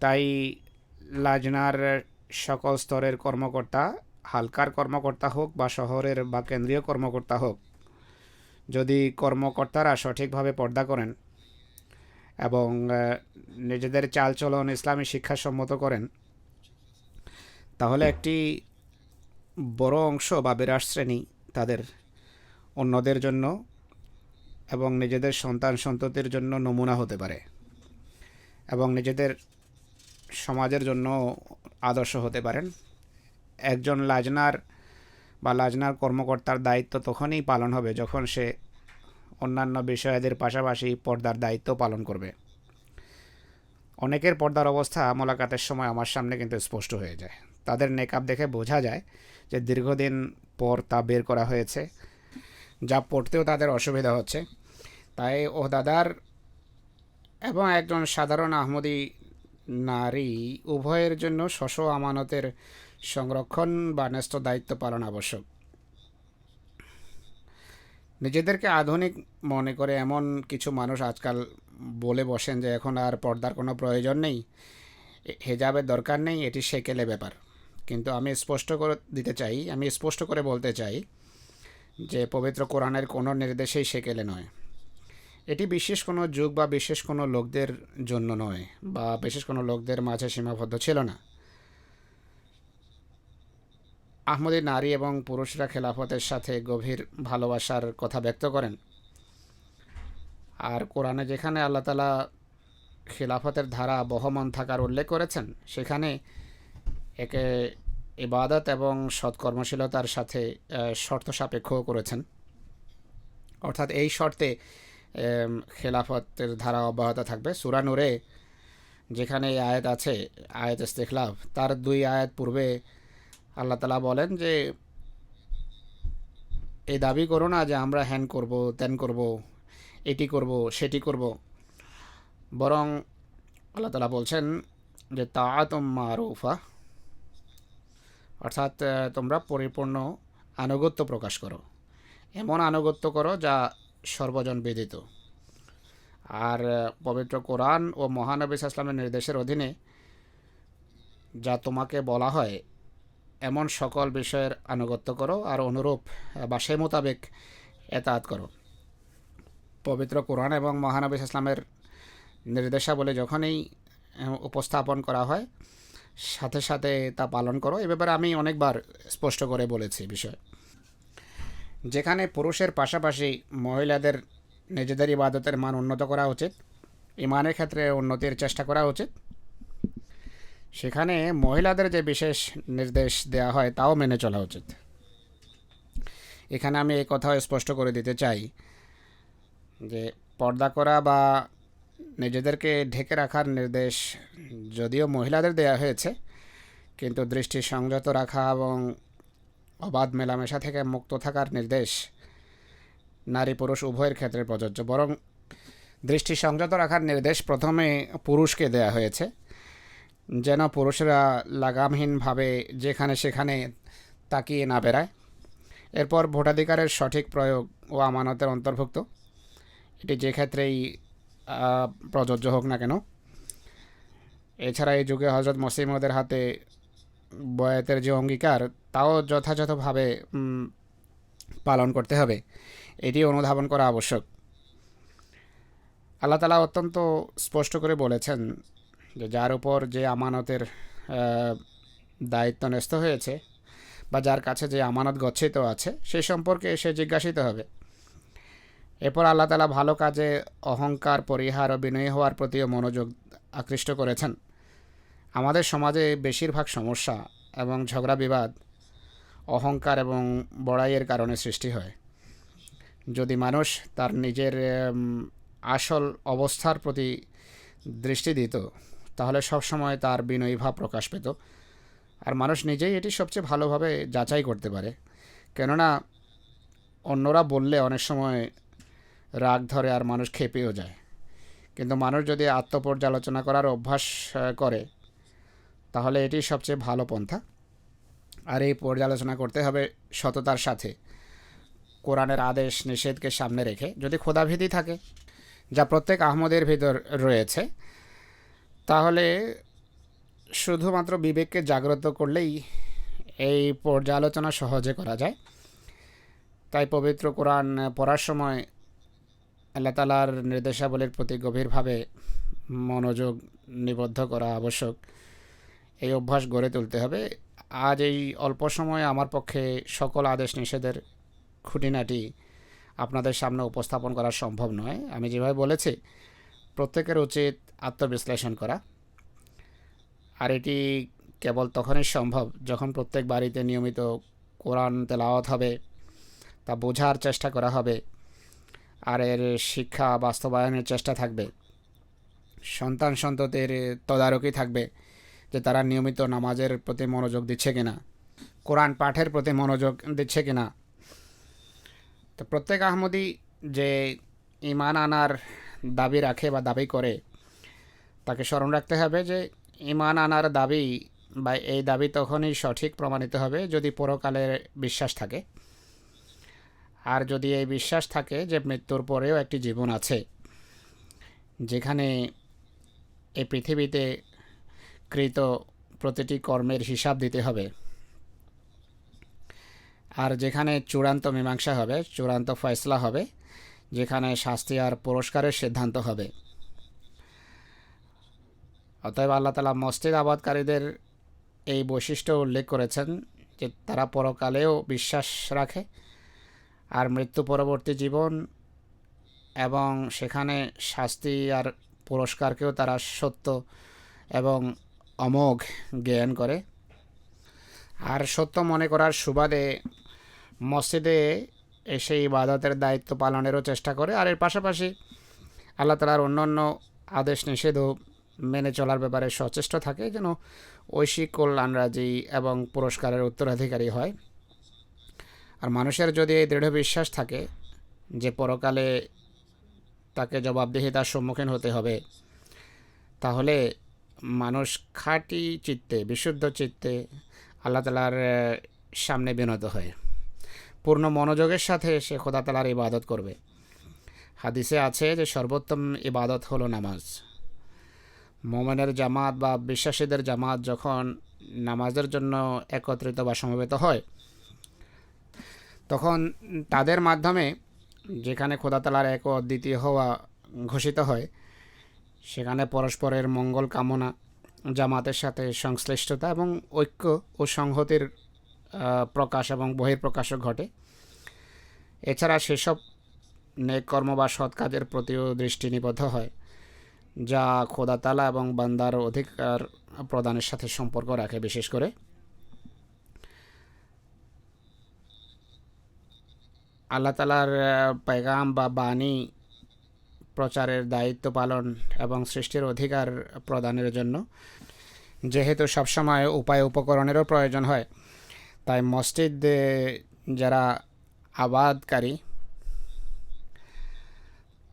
তাই লাজনার সকল স্তরের কর্মকর্তা, হালকার কর্মকর্তা হোক বা শহরের বা কেন্দ্রীয় কর্মকর্তা হোক, যদি কর্মকর্তারা সঠিকভাবে পর্দা করেন এবং নিজেদের চালচলন ইসলামী শিক্ষাসম্মত করেন, তাহলে একটি বড় অংশ বা বিরাট শ্রেণী তাদের অন্যদের জন্য এবং নিজেদের সন্তান সন্ততির জন্য নমুনা হতে পারে এবং নিজেদের সমাজের জন্য আদর্শ হতে পারেন। একজন লাজনার কর্মকর্তার দায়িত্ব তখনই পালন হবে যখন সে অন্যান্য বিষয়াদের পাশাপাশি পর্দার দায়িত্ব পালন করবে। অনেকের পর্দার অবস্থা মোলাকাতের সময় আমার সামনে কিন্তু স্পষ্ট হয়ে যায়। তাদের নেকাব দেখে বোঝা যায় যে দীর্ঘদিন পর তা বের করা হয়েছে, যা পড়তেও তাদের অসুবিধা হচ্ছে। তাই ওহদাদার এবং একজন সাধারণ আহমদী নারী উভয়ের জন্য স্ব আমানতের সংরক্ষণ বা ন্যস্ত দায়িত্ব পালন আবশ্যক। নিজেদেরকে আধুনিক মনে করে এমন কিছু মানুষ আজকাল বলে বসেন যে এখন আর পর্দার কোনো প্রয়োজন নেই, হেজাবের দরকার নেই, এটি সেকেলে ব্যাপার। কিন্তু আমি স্পষ্ট করে বলতে চাই যে পবিত্র কোরআনের কোনো নির্দেশেই সেকেলে নয়। এটি বিশেষ কোনো যুগ বা বিশেষ কোনো লোকদের জন্য নয় বা বিশেষ কোনো লোকদের মাঝে সীমাবদ্ধ ছিল না। আহমদী নারী এবং পুরুষরা খেলাফতের সাথে গভীর ভালোবাসার কথা ব্যক্ত করেন। আর কোরআনে যেখানে আল্লাহ তাআলা খেলাফতের ধারা বহমান থাকার উল্লেখ করেছেন, সেখানে একে ইবাদত এবং সৎকর্মশীলতার সাথে শর্ত সাপেক্ষও করেছেন। অর্থাৎ এই শর্তে খেলাফতের ধারা অব্যাহত থাকবে। সূরা নূরে যেখানে এই আয়াত আছে, আয়াত ইস্তিখলাফ, তার 2 আয়াত পূর্বে আল্লাহ তাআলা বলেন যে এই দাবি করো না যে আমরা হ্যান করব, ত্যান করব, এটি করব, সেটি করব, বরং আল্লাহ তাআলা বলছেন যে তাআতুম মারুফা, অর্থাৎ তোমরা পরিপূর্ণ আনুগত্য প্রকাশ করো, এমন আনুগত্য করো যা সর্বজন বিদিত। আর পবিত্র কোরআন ও মহানবী সাল্লাল্লাহু আলাইহি ওয়াসাল্লামের নির্দেশের অধীনে যা তোমাকে বলা হয় এমন সকল বিষয়ের আনুগত্য করো আর অনুরূপ বা সেই মোতাবেক এতাআত করো। পবিত্র কোরআন এবং মহানবী ইসলামের নির্দেশাবলী যখনই উপস্থাপন করা হয় সাথে সাথে তা পালন করো। এ ব্যাপারে আমি অনেকবার স্পষ্ট করে বলেছি বিষয়। যেখানে পুরুষের পাশাপাশি মহিলাদের নিজেদের ইবাদতের মান উন্নত করা উচিত, ইমানের ক্ষেত্রে উন্নতির চেষ্টা করা উচিত, সেখানে মহিলাদের যে বিশেষ নির্দেশ দেওয়া হয় তাও মেনে চলা উচিত। এখানে আমি এই কথাও স্পষ্ট করে দিতে চাই যে পর্দা করা বা নিজেদেরকে ঢেকে রাখার নির্দেশ যদিও মহিলাদের দেওয়া হয়েছে, কিন্তু দৃষ্টি সংযত রাখা এবং অবাধ মেলামেশা থেকে মুক্ত থাকার নির্দেশ নারী পুরুষ উভয়ের ক্ষেত্রে প্রযোজ্য। বরং দৃষ্টি সংযত রাখার নির্দেশ প্রথমে পুরুষকে দেয়া হয়েছে, যেন পুরুষরা লাগামহীনভাবে যেখানে সেখানে তাকিয়ে না বেড়ায়। এরপর ভোটাধিকারের সঠিক প্রয়োগ ও আমানতের অন্তর্ভুক্ত, এটি যে ক্ষেত্রেই প্রযোজ্য হোক না কেন। এছাড়া এই যুগে হজরত মসিহ মউদের হাতে বয়াতের যে অঙ্গীকার তাও যথাযথভাবে পালন করতে হবে, এটি অনুধাবন করা আবশ্যক। আল্লাহ তাআলা অত্যন্ত স্পষ্ট করে বলেছেন যে যার উপর যে আমানতের দায়িত্ব ন্যস্ত হয়েছে বা যার কাছে যে আমানত গচ্ছিত আছে সেই সম্পর্কে সে জিজ্ঞাসিত হবে। এরপর আল্লাহ তাআলা ভালো কাজে অহংকার পরিহার ও বিনয়ী হওয়ার প্রতিও মনোযোগ আকৃষ্ট করেছেন। আমাদের সমাজে বেশিরভাগ সমস্যা এবং ঝগড়া বিবাদ অহংকার এবং বড়াইয়ের কারণে সৃষ্টি হয়। যদি মানুষ তার নিজের আসল অবস্থার প্রতি দৃষ্টি দিত তাহলে সবসময় তার বিনয়ী ভাব প্রকাশ পেত, আর মানুষ নিজেই এটি সবচেয়ে ভালোভাবে যাচাই করতে পারে। কেননা অন্যরা বললে অনেক সময় রাগ ধরে আর মানুষ খেপেও যায়, কিন্তু মানুষ যদি আত্মপর্যালোচনা করার অভ্যাস করে তাহলে এটি সবচেয়ে ভালো পন্থা। আর এই পর্যালোচনা করতে হবে সততার সাথে, কোরআনের আদেশ নিষেধকে সামনে রেখে। যদি খোদাভীতি থাকে যা প্রত্যেক আহমদের ভিতর রয়েছে, তাহলে শুধুমাত্র বিবেককে জাগ্রত করলেই এই পর্যালোচনা সহজে করা যায়। তাই পবিত্র কোরআন পড়ার সময় আল্লাহ তাআলার নির্দেশাবলীর প্রতি গভীরভাবে মনোযোগ নিবদ্ধ করা আবশ্যক। এই অভ্যাস গড়ে তুলতে হবে। আজ এই অল্প সময়ে আমার পক্ষে সকল আদেশ নিষেধের খুঁটিনাটি আপনাদের সামনে উপস্থাপন করা সম্ভব নয়। আমি যেভাবে বলেছি প্রত্যেকের উচিত আত্মবিশ্লেষণ করা, আর এটি কেবল তখনই সম্ভব যখন প্রত্যেক বাড়িতে নিয়মিত কোরআন তেলাওয়াত হবে, তা বোঝার চেষ্টা করা হবে, আর এর শিক্ষা বাস্তবায়নের চেষ্টা থাকবে। সন্তান সন্ততির তদারকি থাকবে যে তারা নিয়মিত নামাজের প্রতি মনোযোগ দিচ্ছে কিনা, কোরআন পাঠের প্রতি মনোযোগ দিচ্ছে কিনা। তো প্রত্যেক আহমদি যে ঈমান আনার দাবি রাখে বা দাবি করে তাকে স্মরণ রাখতে হবে যে ঈমান আনার দাবি বা এই দাবি তখনই সঠিক প্রমাণিত হবে যদি পরকালের বিশ্বাস থাকে, আর যদি এই বিশ্বাস থাকে যে মৃত্যুর পরেও একটি জীবন আছে যেখানে এই পৃথিবীতে কৃত প্রতিটি কর্মের হিসাব দিতে হবে, আর যেখানে চূড়ান্ত মীমাংসা হবে, চূড়ান্ত ফয়সলা হবে, যেখানে শাস্তি আর পুরস্কারের সিদ্ধান্ত হবে। অতএব আল্লাহ তাআলা মসজিদ আবাদকারীদের এই বৈশিষ্ট্য উল্লেখ করেছেন যে তারা পরকালেও বিশ্বাস রাখে আর মৃত্যু পরবর্তী জীবন এবং সেখানে শাস্তি আর পুরস্কারকেও তারা সত্য এবং অমোঘ জ্ঞান করে। আর সত্য মনে করার সুবাদে মসজিদে এসে ইবাদতের দায়িত্ব পালনেরও চেষ্টা করে, আর এর পাশাপাশি আল্লাহ তাআলার অন্যান্য আদেশ নিষেধও মেনে চলার ব্যাপারে সচেষ্ট থাকে যেন ঐশিক কল্যাণরাজি এবং পুরস্কারের উত্তরাধিকারী হয়। আর মানুষের যদি এই দৃঢ় বিশ্বাস থাকে যে পরকালে তাকে জবাবদিহিতার সম্মুখীন হতে হবে, তাহলে মানুষ খাঁটি চিত্তে বিশুদ্ধ চিত্তে আল্লাহ তাআলার সামনে বিনত হয়, পূর্ণ মনোযোগের সাথে সে খোদা তাআলার ইবাদত করবে। হাদিসে আছে যে সর্বোত্তম ইবাদত হলো নামাজ। মোমেনের জামাত বা বিশ্বাসীদের জামাত যখন নামাজের জন্য একত্রিত বা সমবেত হয়, তখন তাদের মাধ্যমে যেখানে খোদা তাআলার এক ও অদ্বিতীয় হওয়া ঘোষিত হয়, সেখানে পরস্পরের মঙ্গল কামনা, জামাতের সাথে সংশ্লিষ্টতা এবং ঐক্য ও সংহতির প্রকাশ এবং বহিঃপ্রকাশও ঘটে। এছাড়া সেসব নেক কর্ম বা সৎ কাজের প্রতিও দৃষ্টি নিবদ্ধ হয় যা খোদা তাআলা এবং বান্দার অধিকার প্রদানের সাথে সম্পর্ক রাখে। বিশেষ করে আল্লাহ তাআলার পেগাম বা বাণী প্রচারের দায়িত্ব পালন এবং সৃষ্টির অধিকার প্রদানের জন্য যেহেতু সবসময় উপায় উপকরণেরও প্রয়োজন হয়, তাই মসজিদ যারা আবাদকারী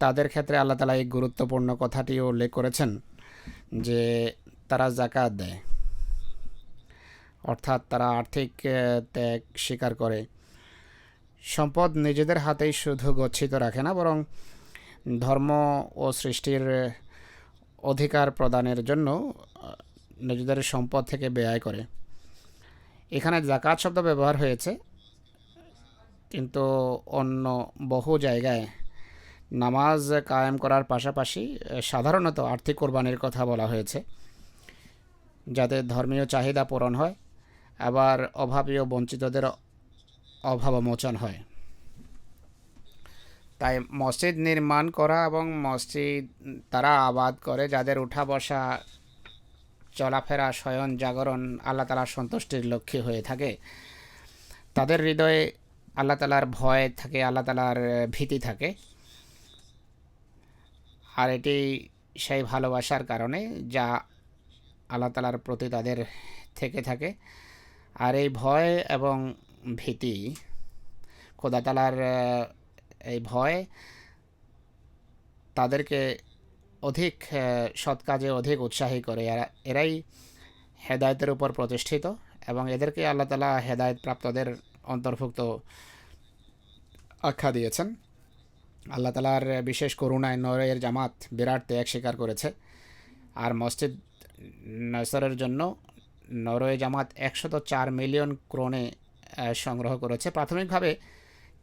তাদের ক্ষেত্রে আল্লাহ তাআলা এই গুরুত্বপূর্ণ কথাটিও উল্লেখ করেছেন যে তারা যাকাত দেয়, অর্থাৎ তারা আর্থিক ত্যাগ স্বীকার করে সম্পদ নিজেদের হাতেই শুধু গচ্ছিত রাখে না, বরং ধর্ম ও সৃষ্টির অধিকার প্রদানের জন্য নিজেদের সম্পদ থেকে ব্যয় করে। এখানে যাকাত শব্দ ব্যবহার হয়েছে, কিন্তু অন্য বহু জায়গায় নামাজ কায়েম করার পাশাপাশি সাধারণত আর্থিক কোরবানির কথা বলা হয়েছে, যাতে ধর্মীয় চাহিদা পূরণ হয়, আবার অভাবী ও বঞ্চিতদের অভাবমোচন হয়। তাই মসজিদ নির্মাণ করা এবং মসজিদ তারা আবাদ করে যাদের উঠা বসা, চলাফেরা, শয়ন, জাগরণ আল্লাহ তাআলার সন্তুষ্টির লক্ষ্যে হয়ে থাকে, তাদের হৃদয়ে আল্লাহ তাআলার ভয় থাকে, আল্লাহ তাআলার ভীতি থাকে। আর এটি সেই ভালোবাসার কারণে যা আল্লাহ তাআলার প্রতি তাদের থেকে থাকে। আর এই ভয় এবং ভীতি, খোদা তাআলার এই ভয় তাদেরকে অধিক সৎ কাজে অধিক উৎসাহী করে। এরাই হেদায়েতের উপর প্রতিষ্ঠিত এবং এদেরকে আল্লাহ তাআলা হেদায়েত প্রাপ্তদের অন্তর্ভুক্ত আখ্যা দিয়েছেন। আল্লাহ তাআলার বিশেষ করুণায় নরওয়ের জামাত বিরাট ত্যাগ স্বীকার করেছে। আর মসজিদ নসরের জন্য নরওয়ে জামাত 104 মিলিয়ন ক্রোনে সংগ্রহ করেছে। প্রাথমিকভাবে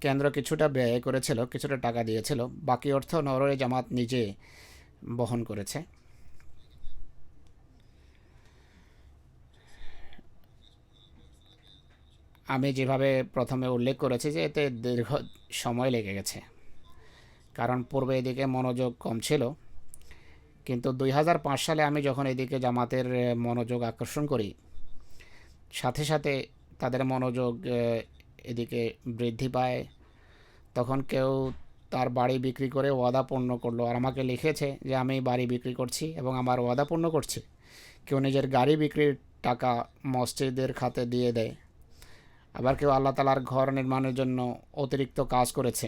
কেন্দ্র কিছুটা ব্যয় করেছিল, কিছুটা টাকা দিয়েছিল, বাকি অর্থ নরওয়ে জামাত নিজে বহন করেছে। আমি যেভাবে প্রথমে উল্লেখ করেছি যে এতে দীর্ঘ সময় লেগে গেছে, কারণ পূর্বে এদিকে মনোযোগ কম ছিল। কিন্তু 2005 সালে আমি যখন এদিকে জামাতের মনোযোগ আকর্ষণ করি, সাথে সাথে তাদের মনোযোগ এদিকে বৃদ্ধি পায়। তখন কেউ তার বাড়ি বিক্রি করে ওয়াদা পূর্ণ করলো আর আমাকে লিখেছে যে আমি বাড়ি বিক্রি করছি এবং আমার ওয়াদা পূর্ণ করছি। কেউ নিজের গাড়ি বিক্রির টাকা মসজিদের খাতে দিয়ে দেয়। আবার কেউ আল্লাহ তাআলার ঘর নির্মাণের জন্য অতিরিক্ত কাজ করেছে,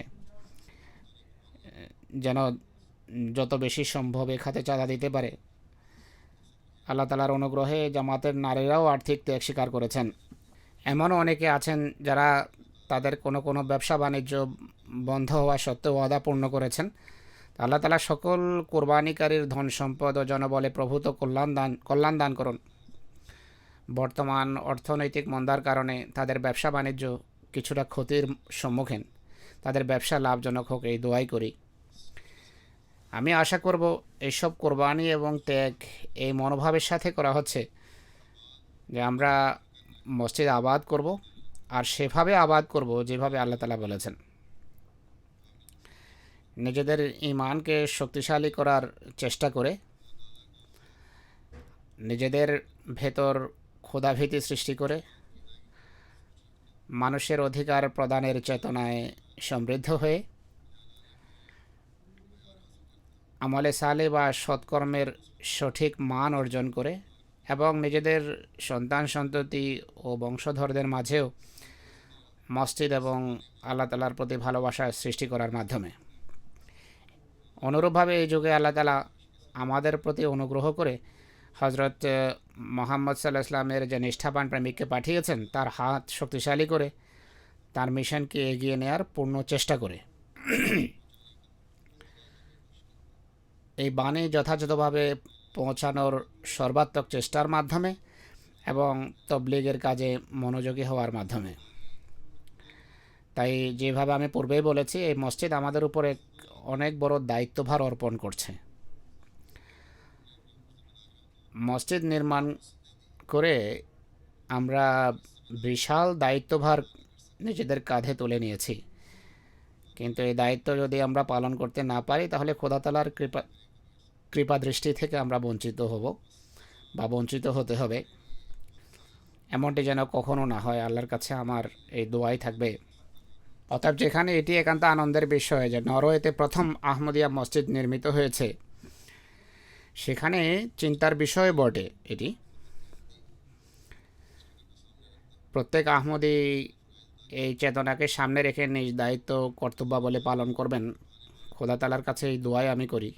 যেন যত বেশি সম্ভব এ খাতে চাঁদা দিতে পারে। আল্লাহ তাআলার অনুগ্রহে জামাতের নারীরাও আর্থিক ত্যাগ স্বীকার করেছেন। এমনও অনেকে আছেন যারা তাদের কোনো ব্যবসা বাণিজ্য বন্ধ হওয়া সত্ত্বেও ওয়াদা পূর্ণ করেছেন। আল্লাহ তাআলা সকল কোরবানিকারীর ধন সম্পদ ও জনবলে প্রভূত কল্যাণ দান করুন। বর্তমান অর্থনৈতিক মন্দার কারণে তাদের ব্যবসা বাণিজ্য কিছুটা ক্ষতির সম্মুখীন। তাদের ব্যবসা লাভজনক হোক, এই দোয়াই করি। আমি আশা করব এইসব কোরবানি এবং ত্যাগ এই মনোভাবের সাথে করা হচ্ছে যে আমরা মসজিদ আবাদ করব, আর সেভাবে আবাদ করব যেভাবে আল্লাহ তাআলা বলেছেন। নিজেদের ঈমানকে শক্তিশালী করার চেষ্টা করে নিজেদের ভেতর খোদাভীতি সৃষ্টি করে মানুষের অধিকার প্রদানের চেতনায় সমৃদ্ধ হয়ে আমলে সালে বা সৎকর্মের সঠিক মান অর্জন করে এবং নিজেদের সন্তান সন্ততি ও বংশধরদের মাঝেও মসজিদ এবং আল্লাহ তাআলার প্রতি ভালোবাসা সৃষ্টি করার মাধ্যমে। অনুরূপভাবে এই যুগে আল্লাহ তাআলা আমাদের প্রতি অনুগ্রহ করে হজরত মুহাম্মদ সাল্লাল্লাহু আলাইহি ওয়াসাল্লামের যে নিষ্ঠাবান প্রেমিককে পাঠিয়েছেন, তার হাত শক্তিশালী করে তার মিশনকে এগিয়ে নেওয়ার পূর্ণ চেষ্টা করে এই বাণী যথাযথভাবে পৌঁছানোর সর্বাত্মক চেষ্টার মাধ্যমে এবং তবলিগের কাজে মনোযোগী হওয়ার মাধ্যমে। তাই যেভাবে আমি পূর্বেই বলেছি, এই মসজিদ আমাদের উপরে অনেক বড় দায়িত্বভার অর্পণ করছে। মসজিদ নির্মাণ করে আমরা বিশাল দায়িত্বভার নিজেদের কাঁধে তুলে নিয়েছি, কিন্তু এই দায়িত্ব যদি আমরা পালন করতে না পারি তাহলে খোদা তাআলার কৃপা দৃষ্টি থেকে আমরা বঞ্চিত হব বা বঞ্চিত হতে হবে। এমনটি যেন কখনো না হয়, আল্লাহর কাছে আমার এই দোয়াই থাকবে। অতএব যেখানে এটি একান্ত আনন্দের বিষয় যে নরওয়েতে প্রথম আহমদিয়া মসজিদ নির্মিত হয়েছে, সেখানে চিন্তার বিষয় বটে। এটি প্রত্যেক আহমদি এই চেতনাকে সামনে রেখে নিজ দায়িত্ব কর্তব্য বলে পালন করবেন। খোদা তাআলার কাছে এই দোয়াই আমি করি।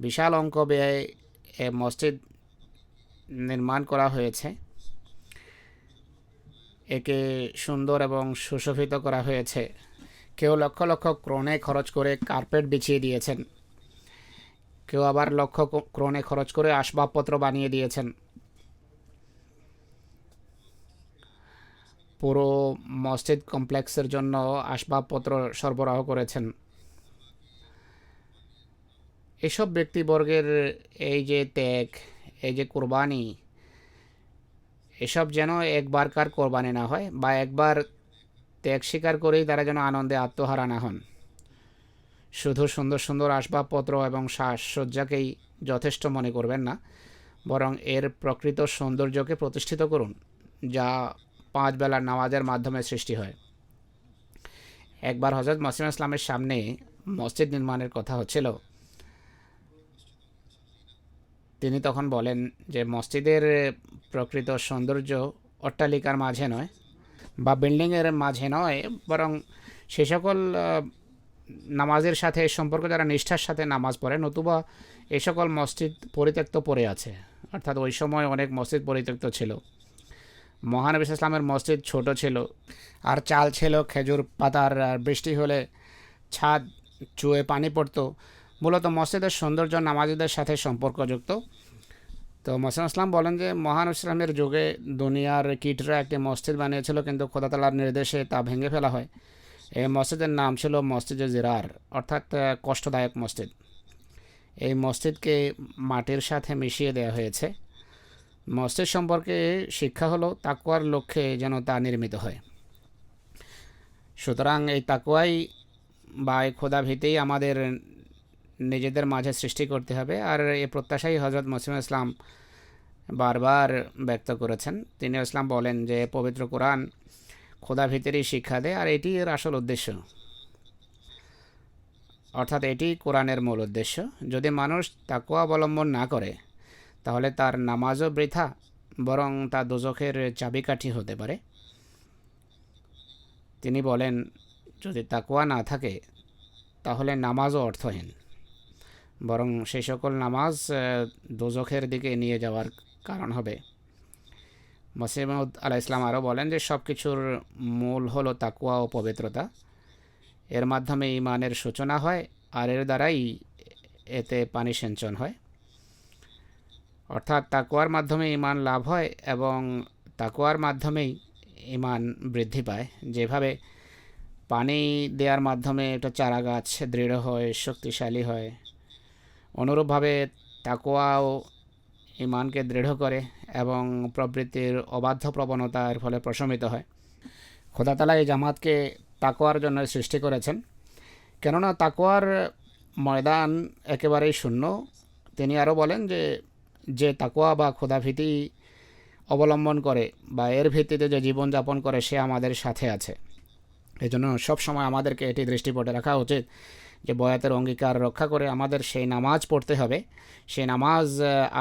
বিশাল অঙ্ক ব্যয়ে মসজিদ নির্মাণ করা হয়েছে, একে সুন্দর এবং সুশোভিত করা হয়েছে। কেউ লক্ষ লক্ষ ক্রোনে খরচ করে কার্পেট বিছিয়ে দিয়েছেন, কেউ আবার লক্ষ ক্রোনে খরচ করে আসবাবপত্র বানিয়ে দিয়েছেন। পুরো মসজিদ কমপ্লেক্সের জন্য আসবাবপত্র সরবরাহ করেছেন। এসব ব্যক্তিবর্গের এই যে ত্যাগ, এই যে কোরবানি, এসব যেন একবারকার কোরবানি না হয়, বা একবার ত্যাগ স্বীকার করেই তারা যেন আনন্দে আত্মহারা না হন। শুধু সুন্দর সুন্দর আসবাবপত্র এবং সাজসজ্জাকেই যথেষ্ট মনে করবেন না, বরং এর প্রকৃত সৌন্দর্যকে প্রতিষ্ঠিত করুন, যা 5 বেলার নামাজের মাধ্যমে সৃষ্টি হয়। একবার হযরত মসিহ ইসলামের সামনে মসজিদ নির্মাণের কথা হচ্ছিল। তিনি তখন বলেন যে মসজিদের প্রকৃত সৌন্দর্য অট্টালিকার মাঝে নয় বা বিল্ডিংয়ের মাঝে নয়, বরং সে সকল নামাজের সাথে সম্পর্ক যারা নিষ্ঠার সাথে নামাজ পড়ে, নতুবা এই সকল মসজিদ পরিত্যক্ত পড়ে আছে। অর্থাৎ ওই সময় অনেক মসজিদ পরিত্যক্ত ছিল। মহানবী ইসলামের মসজিদ ছোট ছিল, আর চাল ছিল খেজুর পাতার, আর বৃষ্টি হলে ছাদ চুয়ে পানি পড়তো। মূলত মসজিদের সৌন্দর্য নামাজিদের সাথে সম্পর্কযুক্ত। তো মসিহ ইসলাম বলেন যে মহানবী ইসলামের যুগে দুনিয়ার কীটরা একটি মসজিদ বানিয়েছিল, কিন্তু খোদা তাআলার নির্দেশে তা ভেঙে ফেলা হয়। এই মসজিদের নাম ছিল মসজিদে জিরার, অর্থাৎ কষ্টদায়ক মসজিদ। এই মসজিদকে মাটির সাথে মিশিয়ে দেওয়া হয়েছে। মসজিদ সম্পর্কে শিক্ষা হলো তাকওয়ার লক্ষ্যে যেন তা নির্মিত হয়। সুতরাং এই তাকওয়াই বা এই খোদা ভীতিই আমাদের নিজেদের মাঝে সৃষ্টি করতে হবে। আর এই প্রত্যাশাই হযরত মসিহ ইসলাম বারবার ব্যক্ত করেছেন। তিনি ইসলাম বলেন যে পবিত্র কোরআন খোদা ভীতিরই শিক্ষা দেয়, আর এটি এর আসল উদ্দেশ্য। অর্থাৎ এটি কোরআনের মূল উদ্দেশ্য। যদি মানুষ তাকওয়া অবলম্বন না করে তাহলে তার নামাজও বৃথা, বরং তা দোজখের চাবিকাঠি হতে পারে। তিনি বলেন যদি তাকওয়া না থাকে তাহলে নামাজও অর্থহীন, বরং সেই সকল নামাজ দোজখের দিকে নিয়ে যাওয়ার কারণ হবে। মসিহ মাউদ আলাইহিস সালাম আরও বলেন যে সব কিছুর মূল হলো তাকওয়া ও পবিত্রতা। এর মাধ্যমে ঈমানের সূচনা হয়, আর এর দ্বারাই এতে পানি সিঞ্চন হয়। অর্থাৎ তাকওয়ার মাধ্যমে ঈমান লাভ হয় এবং তাকওয়ার মাধ্যমেই ঈমান বৃদ্ধি পায়। যেভাবে পানি দেওয়ার মাধ্যমে একটা চারা গাছ দৃঢ় হয়, শক্তিশালী হয়, অনুরূপভাবে তাকওয়াও ঈমানকে দৃঢ় করে এবং প্রবৃত্তির অবাধ্য প্রবণতা এর ফলে প্রশমিত হয়। খোদা তাআলা এই জামাতকে তাকওয়ার জন্য সৃষ্টি করেছেন, কেননা তাকওয়ার ময়দান একেবারেই শূন্য। তিনি আরও বলেন যে যে তাকওয়া বা খোদাভীতি অবলম্বন করে বা এর ভিত্তিতে যে জীবনযাপন করে সে আমাদের সাথে আছে। এই জন্য সবসময় আমাদেরকে এটি দৃষ্টিপটে রাখা উচিত যে বয়াতের অঙ্গীকার রক্ষা করে আমাদের সেই নামাজ পড়তে হবে, সেই নামাজ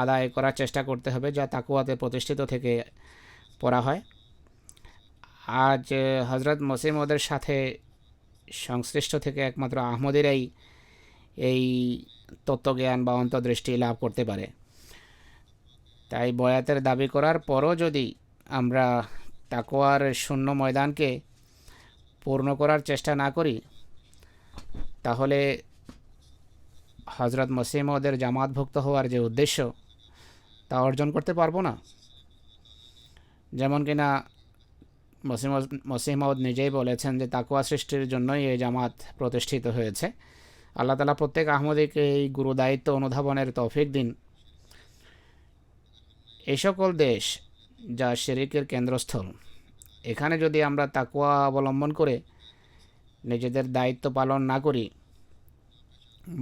আদায় করার চেষ্টা করতে হবে যা তাকওয়াতে প্রতিষ্ঠিত থেকে পড়া হয়। আজ হযরত মসিহ মাউদের সাথে সংশ্লিষ্ট থেকে একমাত্র আহমদিরাই এই তত্ত্বজ্ঞান বা অন্তর্দৃষ্টি লাভ করতে পারে। তাই বয়াতের দাবি করার পরও যদি আমরা তাকওয়ার শূন্য ময়দানকে পূর্ণ করার চেষ্টা না করি তাহলে হজরত মসিহ মউদের জামাতভুক্ত হওয়ার যে উদ্দেশ্য তা অর্জন করতে পারবো না। যেমন কিনা মসিহ মউদ নিজেই বলেছেন যে তাকওয়া সৃষ্টির জন্যই এই জামাত প্রতিষ্ঠিত হয়েছে। আল্লাহ তাআলা প্রত্যেক আহমদীকে এই গুরুদায়িত্ব অনুধাবনের তৌফিক দিন। এই সকল দেশ যা শিরকের কেন্দ্রস্থল, এখানে যদি আমরা তাকওয়া অবলম্বন করে নিজেদের দায়িত্ব পালন না করি,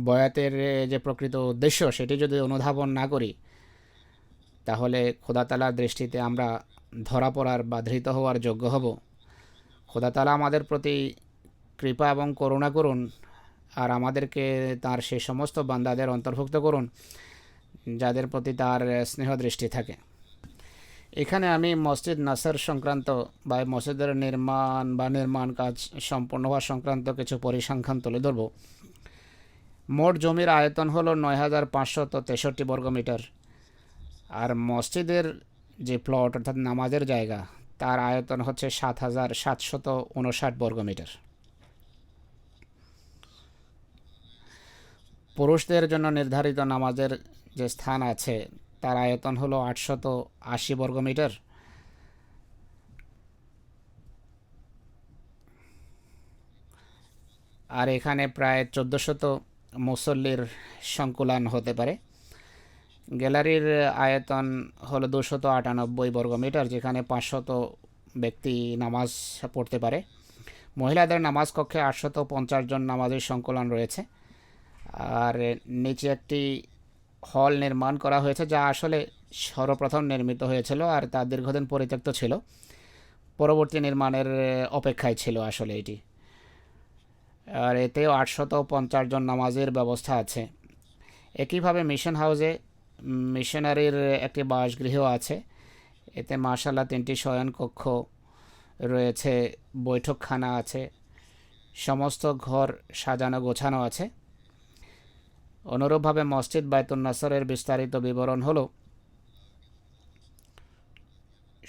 বয়াতের যে প্রকৃত উদ্দেশ্য সেটি যদি অনুধাবন না করি, তাহলে খোদা তাআলার দৃষ্টিতে আমরা ধরা পড়ার বা ধৃত হওয়ার যোগ্য হব। খোদা তাআলা আমাদের প্রতি কৃপা এবং করুণা করুন, আর আমাদেরকে তার সেই সমস্ত বান্দাদের অন্তর্ভুক্ত করুন যাদের প্রতি তার স্নেহ দৃষ্টি থাকে। এখানে আমি মসজিদ নাসর সংক্রান্ত বা মসজিদের নির্মাণ কাজ সম্পূর্ণ হওয়া সংক্রান্ত কিছু পরিসংখ্যান তুলে ধরব। মোট জমির আয়তন হলো ৯,৫৬৩ বর্গমিটার, আর মসজিদের যে প্লট অর্থাৎ নামাজের জায়গা তার আয়তন হচ্ছে ৭,৭৫৯ বর্গমিটার। পুরুষদের জন্য নির্ধারিত নামাজের যে স্থান আছে তার আয়তন হলো ৮৮০ বর্গমিটার। আর এখানে প্রায় ১৪০০ মুসল্লির সংকুলান হতে পারে। গ্যালারির আয়তন হলো ২৯৮ বর্গমিটার, যেখানে ৫০০ ব্যক্তি নামাজ পড়তে পারে। মহিলাদের নামাজ কক্ষে ৮৫০ জন নামাজের সংকুলান রয়েছে। আর নিচে একটি হল নির্মাণ করা হয়েছে যা আসলে সর্বপ্রথম নির্মিত হয়েছিল, আর তা দীর্ঘদিন পরিত্যক্ত ছিল, পরবর্তী নির্মাণের অপেক্ষায় ছিল আসলে এটি। আর এতেও ৮৫০ জন নামাজের ব্যবস্থা আছে। একইভাবে মিশন হাউসে মিশনারির একটি বাসগৃহ আছে। এতে মাশাআল্লাহ ৩টি শয়ন কক্ষ রয়েছে, বৈঠকখানা আছে, সমস্ত ঘর সাজানো গোছানো আছে। অনুরূপভাবে মসজিদ বাইতুন নাসরের বিস্তারিত বিবরণ হলো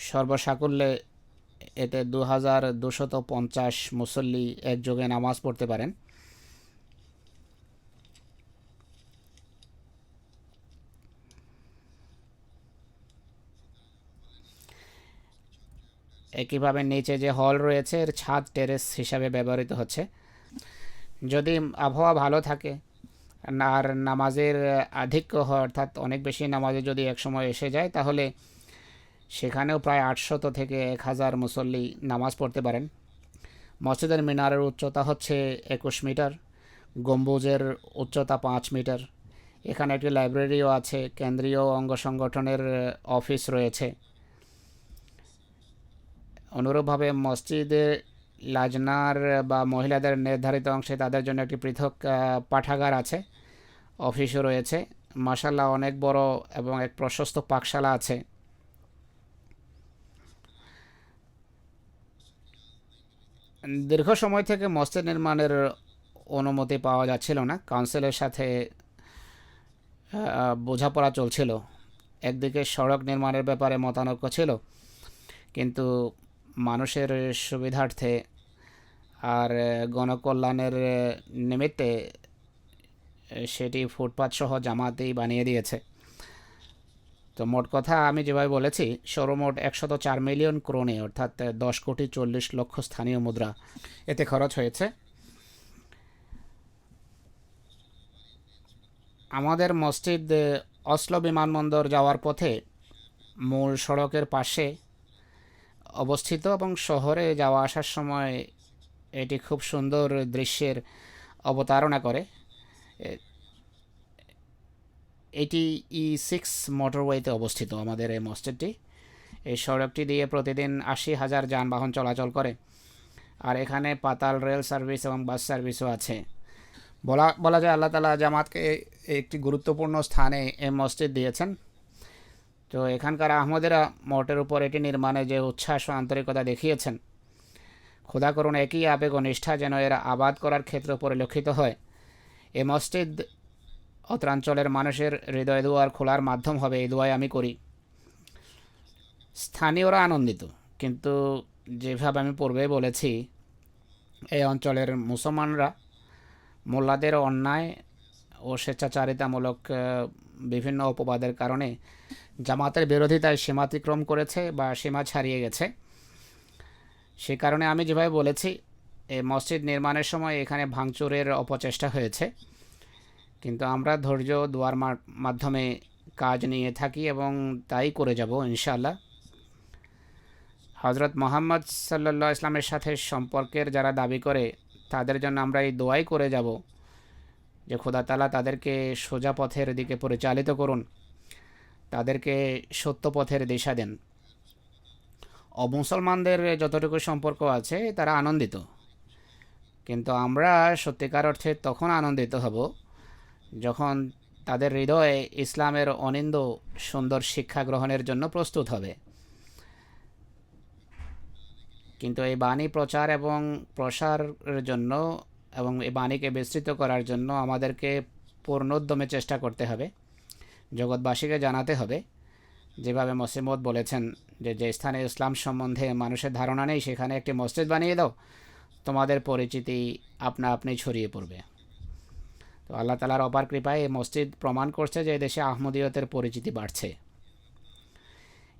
সর্বসাকুল্যে এতে ২,২৫০ মুসল্লি একযোগে নামাজ পড়তে পারেন। একইভাবে নিচে যে হল রয়েছে এর ছাদ টেরেস হিসাবে ব্যবহৃত হচ্ছে। যদি আবহাওয়া ভালো থাকে আর নামাজের আধিক্য হয়, অর্থাৎ অনেক বেশি নামাজে যদি একসময় এসে যায়, তাহলে সেখানেও প্রায় ৮০০ থেকে ১,০০০ মুসল্লি নামাজ পড়তে পারেন। মসজিদের মিনারের উচ্চতা হচ্ছে ২১ মিটার, গম্বুজের উচ্চতা ৫ মিটার। এখানে একটি লাইব্রেরিও আছে, কেন্দ্রীয় অঙ্গ সংগঠনের অফিস রয়েছে। অনুরূপভাবে মসজিদে লাজনার বা মহিলাদের নির্ধারিত অংশে তাদের জন্য একটি পৃথক পাঠাগার আছে, অফিসও রয়েছে। মাশাআল্লাহ অনেক বড় এবং এক প্রশস্ত পাকশালা আছে। দীর্ঘ সময় থেকে মসজিদ নির্মাণের অনুমতি পাওয়া যাচ্ছিল না। কাউন্সিলের সাথে বোঝাপড়া চলছিল। একদিকে সড়ক নির্মাণের ব্যাপারে মতানৈক্য ছিল, কিন্তু মানুষের সুবিধার্থে আর গণকল্যাণের নিমিত্তে সেটি ফুটপাথ সহ জামাতেই বানিয়ে দিয়েছে। তো মোট কথা আমি যেভাবে বলেছি, সর্বমোট ১০৪ মিলিয়ন ক্রোনে অর্থাৎ ১০,৪০,০০,০০০ স্থানীয় মুদ্রা এতে খরচ হয়েছে। আমাদের মসজিদ অসলো বিমানবন্দর যাওয়ার পথে মূল সড়কের পাশে অবস্থিত এবং শহরে যাওয়া আসার সময় এটি খুব সুন্দর দৃশ্যের অবতারণা করে। এটি E6 মোটরওয়েতে অবস্থিত আমাদের এই মসজিদটি। এই সড়কটি দিয়ে প্রতিদিন ৮০,০০০ যানবাহন চলাচল করে, আর এখানে পাতাল রেল সার্ভিস এবং বাস সার্ভিসও আছে। বলা যায় আল্লাহ তাআলা জামাতকে একটি গুরুত্বপূর্ণ স্থানে এই মসজিদ দিয়েছেন। তো এখানকার আহমদেরা মোটের উপর এটি নির্মাণে যে উচ্ছ্বাস ও আন্তরিকতা দেখিয়েছেন, খোদা করুন একই আবেগ ও নিষ্ঠা যেন এরা আবাদ করার ক্ষেত্রে পরিলক্ষিত হয়। এই মসজিদ অত্রাঞ্চলের মানুষের হৃদয় দুয়ার খোলার মাধ্যম হবে, এই দোয়াই আমি করি। স্থানীয়রা আনন্দিত, কিন্তু যেভাবে আমি পূর্বে বলেছি, এই অঞ্চলের মুসলমানরা মোল্লাদের অন্যায় ও স্বেচ্ছাচারিতামূলক বিভিন্ন অপবাদের কারণে জামাতের বিরোধিতায় সীমাতিক্রম করেছে বা সীমা ছাড়িয়ে গেছে। সে কারণে আমি যেভাবে বলেছি, এই মসজিদ নির্মাণের সময় এখানে ভাঙচুরের অপচেষ্টা হয়েছে, কিন্তু আমরা ধৈর্য দোয়ার মাধ্যমে কাজ নিয়ে থাকি এবং তাই করে যাব ইনশাআল্লাহ। হজরত মোহাম্মদ সাল্লাল্লাহু ইসলামের সাথে সম্পর্কের যারা দাবি করে তাদের জন্য আমরা এই দোয়াই করে যাব যে খোদা তাআলা তাদেরকে সোজা পথের দিকে পরিচালিত করুন, তাদেরকে সত্য পথের দিশা দেন। অমুসলমানদের যতটুকু সম্পর্ক আছে তারা আনন্দিত, কিন্তু আমরা সত্যিকার অর্থে তখন আনন্দিত হব যখন তাদের হৃদয়ে ইসলামের অনিন্দ সুন্দর শিক্ষা গ্রহণের জন্য প্রস্তুত হবে। কিন্তু এই বাণী প্রচার এবং প্রসারের জন্য এবং এই বাণীকে বিস্তৃত করার জন্য আমাদেরকে পূর্ণোদ্যমে চেষ্টা করতে হবে। জগৎবাসীকে জানাতে হবে, যেভাবে মসিহ মউদ বলেছেন যে স্থানে ইসলাম সম্বন্ধে মানুষের ধারণা নেই সেখানে একটি মসজিদ বানিয়ে দাও, তোমাদের পরিচিতি আপনা আপনি ছড়িয়ে পড়বে। তো আল্লাহ তাআলার অপার কৃপায় এই মসজিদ প্রমাণ করছে যে এদেশে আহমদীয়তের পরিচিতি বাড়ছে।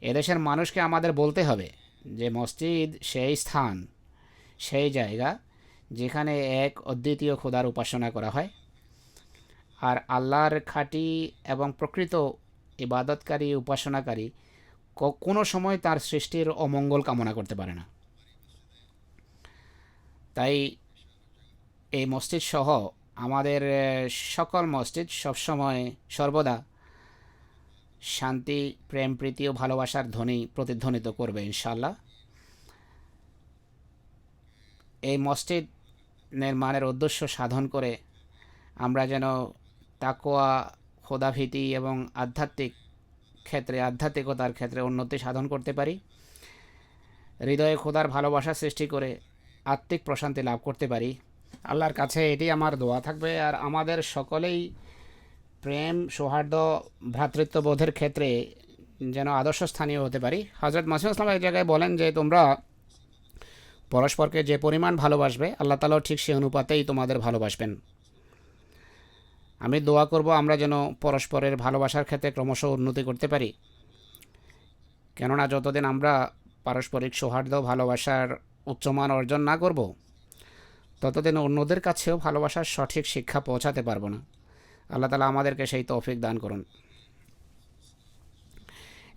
এদেশের মানুষকে আমাদের বলতে হবে যে মসজিদ সেই স্থান, সেই জায়গা যেখানে এক অদ্বিতীয় খোদার উপাসনা করা হয়, আর আল্লাহর খাঁটি এবং প্রকৃত ইবাদতকারী উপাসনাকারী কোনো সময় তার সৃষ্টির অমঙ্গল কামনা করতে পারে না। তাই এই মসজিদ সহ আমাদের সকল মসজিদ সবসময় সর্বদা শান্তি, প্রেম, প্রীতি ও ভালোবাসার ধ্বনি প্রতিধ্বনিত করবে ইনশাআল্লাহ। এই মসজিদ নির্মাণের উদ্দেশ্য সাধন করে আমরা যেন তাকওয়া, খোদাভীতি এবং আধ্যাত্মিকতার ক্ষেত্রে উন্নতি সাধন করতে পারি, হৃদয়ে খোদার ভালোবাসা সৃষ্টি করে আত্মিক প্রশান্তি লাভ করতে পারি। আল্লাহর কাছে এটি আমার দোয়া থাকবে। আর আমাদের সকলেই প্রেম, সৌহার্দ্য, ভ্রাতৃত্ববোধের ক্ষেত্রে যেন আদর্শ স্থানীয় হতে পারি। হজরত মসিহ ইসলাম এক জায়গায় বলেন যে তোমরা পরস্পরকে যে পরিমাণ ভালোবাসবে আল্লাহ তাআলাও ঠিক সেই অনুপাতেই তোমাদের ভালোবাসবেন। আমি দোয়া করব আমরা যেন পরস্পরের ভালোবাসার ক্ষেত্রে ক্রমশ উন্নতি করতে পারি, কেননা যতদিন আমরা পারস্পরিক সৌহার্দ্য, ভালোবাসার উচ্চমান অর্জন না করব ততদিন অন্যদের কাছেও ভালোবাসার সঠিক শিক্ষা পৌঁছাতে পারবো না। আল্লাহ তাআলা আমাদেরকে সেই তৌফিক দান করুন।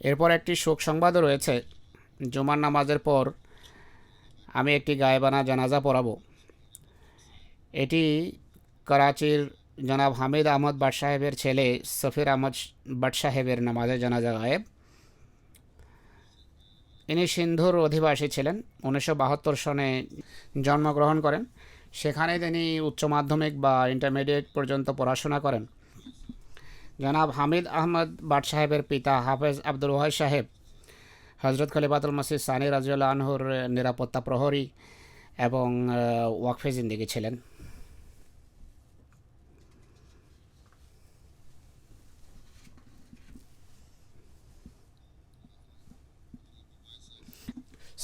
এরপর একটি শোক সংবাদও রয়েছে। জুমার নামাজের পর আমি একটি গায়েবানা জানাজা পড়াবো। এটি করাচির জনাব হামিদ আহমদ বাট সাহেবের ছেলে সফির আহমদ বাট সাহেবের নামাজে জানাজা গায়েব। ইনি সিন্ধুর অধিবাসী ছিলেন। 1972 সনে জন্মগ্রহণ করেন। সেখানে তিনি উচ্চ মাধ্যমিক বা ইন্টারমিডিয়েট পর্যন্ত পড়াশোনা করেন। জনাব হামিদ আহমদ বাট সাহেবের পিতা হাফেজ আব্দুল ওয়াহিদ সাহেব হজরত খলিফাতুল মসিহ সানি রাদিয়াল্লাহু আনহুর নিরাপত্তা প্রহরী এবং ওয়াকফে জিন্দেগি ছিলেন।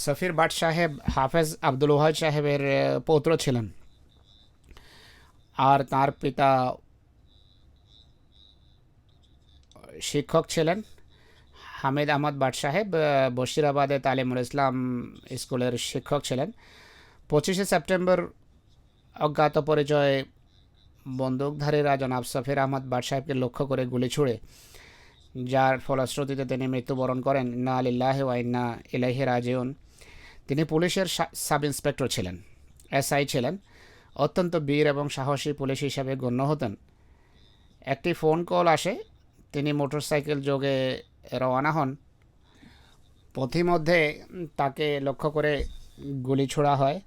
সফির বাট সাহেব হাফেজ আব্দুল ওয়াহিদ সাহেবের পৌত্র ছিলেন, আর তার পিতা শিক্ষক ছিলেন। হামিদ আহমদ বাট সাহেব বশিরাবাদে তালিমুল ইসলাম স্কুলের শিক্ষক ছিলেন। 25শে সেপ্টেম্বর অজ্ঞাত পরিচয়ে বন্দুকধারীরা জনাব সফির আহমদ বাট সাহেবকে লক্ষ্য করে গুলি ছুড়ে, যার ফলশ্রুতিতে তিনি মৃত্যুবরণ করেন। ইন্না লিল্লাহি ওয়া ইন্না ইলাইহি রাজিউন। তিনি পুলিশের সাব ইন্সপেক্টর ছিলেন, এসআই ছিলেন। অত্যন্ত বীর এবং সাহসী পুলিশ হিসাবে গণ্য হতেন। একটি ফোন কল আসে, তিনি মোটরসাইকেল যোগে রওনা হন। পথিমধ্যে তাকে লক্ষ্য করে গুলি ছোড়া হয়।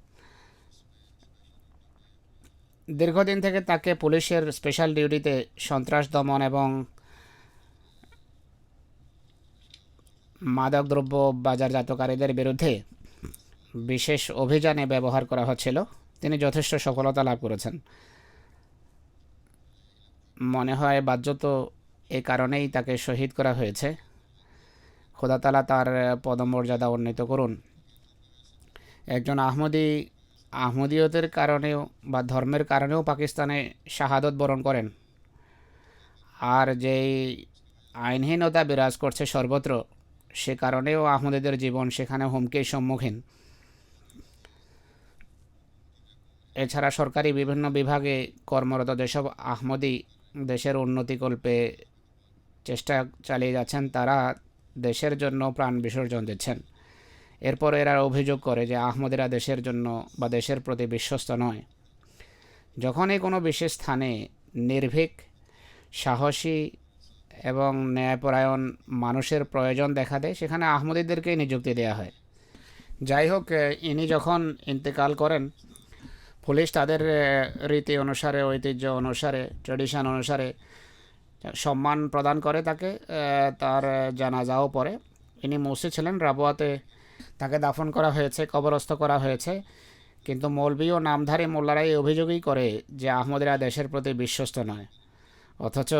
দীর্ঘদিন থেকে তাকে পুলিশের স্পেশাল ডিউটিতে সন্ত্রাস দমন এবং মাদকদ্রব্য বাজারজাতকারীদের বিরুদ্ধে বিশেষ অভিযানে ব্যবহার করা হচ্ছিল। তিনি যথেষ্ট সফলতা লাভ করেছেন। মনে হয় বাহ্যত এই কারণেই তাকে শহীদ করা হয়েছে। খোদা তাআলা তার পদমর্যাদা উন্নীত করুন। একজন আহমদীয়তের কারণেও বা ধর্মের কারণেও পাকিস্তানে শাহাদত বরণ করেন। আর যেই আইনহীনতা বিরাজ করছে সর্বত্র, সে কারণেও আহমদীদের জীবন সেখানে হুমকির সম্মুখীন। এছাড়া সরকারি বিভিন্ন বিভাগে কর্মরত যেসব আহমদী দেশের উন্নতিকল্পে চেষ্টা চালিয়ে যাচ্ছেন, তারা দেশের জন্য প্রাণ বিসর্জন দিচ্ছেন। এরপর এরা অভিযোগ করে যে আহমদীরা দেশের জন্য বা দেশের প্রতি বিশ্বস্ত নয়। যখনই কোনো বিশেষ স্থানে নির্ভীক, সাহসী এবং ন্যায়পরায়ণ মানুষের প্রয়োজন দেখা দেয়, সেখানে আহমদীদেরকেই নিযুক্তি দেওয়া হয়। যাই হোক, ইনি যখন ইন্তেকাল করেন, পুলিশ তাদের রীতি অনুসারে, ঐতিহ্য অনুসারে, ট্রেডিশন অনুসারে সম্মান প্রদান করে তাকে। তার জানাজাও পড়ে। ইনি মসজিদ ছিলেন রাবুয়াতে, তাকে দাফন করা হয়েছে, কবরস্থ করা হয়েছে। কিন্তু মৌলভী ও নামধারী মোল্লারা এই অভিযোগই করে যে আহমদীরা দেশের প্রতি বিশ্বস্ত নয়, অথচ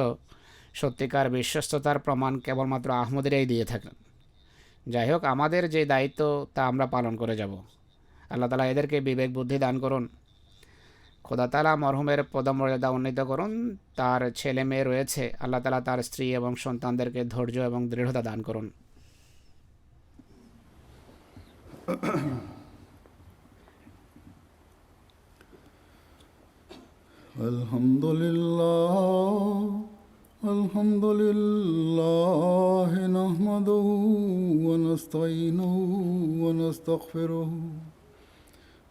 সত্যিকার বিশ্বস্ততার প্রমাণ কেবলমাত্র আহমদীরাই দিয়ে থাকেন। যাই হোক, আমাদের যে দায়িত্ব তা আমরা পালন করে যাব। আল্লাহ তাআলা এদেরকে বিবেক বুদ্ধি দান করুন। খোদা তাআলা মরহুমের পদমর্যাদা উন্নীত করুন। তার ছেলে মেয়ে রয়েছে, আল্লাহ তাআলা তার স্ত্রী এবং সন্তানদেরকে ধৈর্য এবং দৃঢ়তা দান করুন। আলহামদুলিল্লাহ নাহমাদুহু ওয়া নাস্তাঈনুহু ওয়া নাস্তাগফিরুহু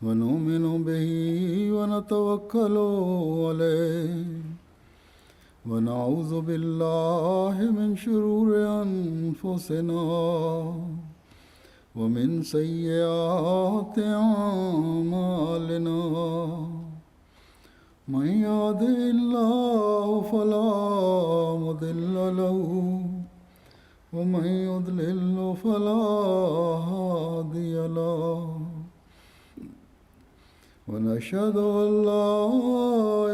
ওয়া নু'মিনু বিহি ওয়া নাতাওয়াক্কালু আলাইহি ওয়া নাউযু বিল্লাহি মিন শুরুরি আনফুসিনা ওয়া মিন সাইয়্যাতি আ'মালিনা। من يهده الله فلا مضل له ومن يضلل فلا هادي له ونشهد أن لا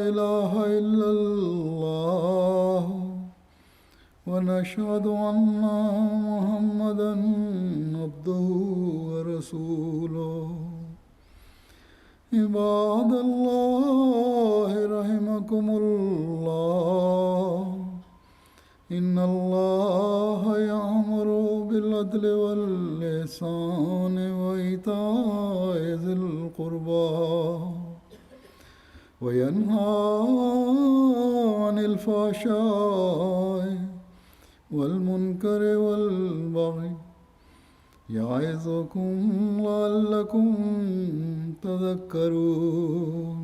إله إلا الله ونشهد أن محمدا عبده ورسوله. عباد الله رحمكم الله إن الله يأمر بالعدل والإحسان وإيتاء ذي القربى وينهى عن الفحشاء والمنكر والبغي يعظكم لعلكم تذكرون.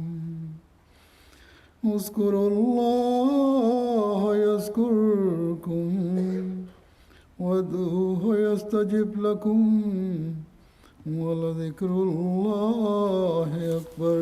اذكروا الله يذكركم وادعوه يستجب لكم ولذكر الله أكبر.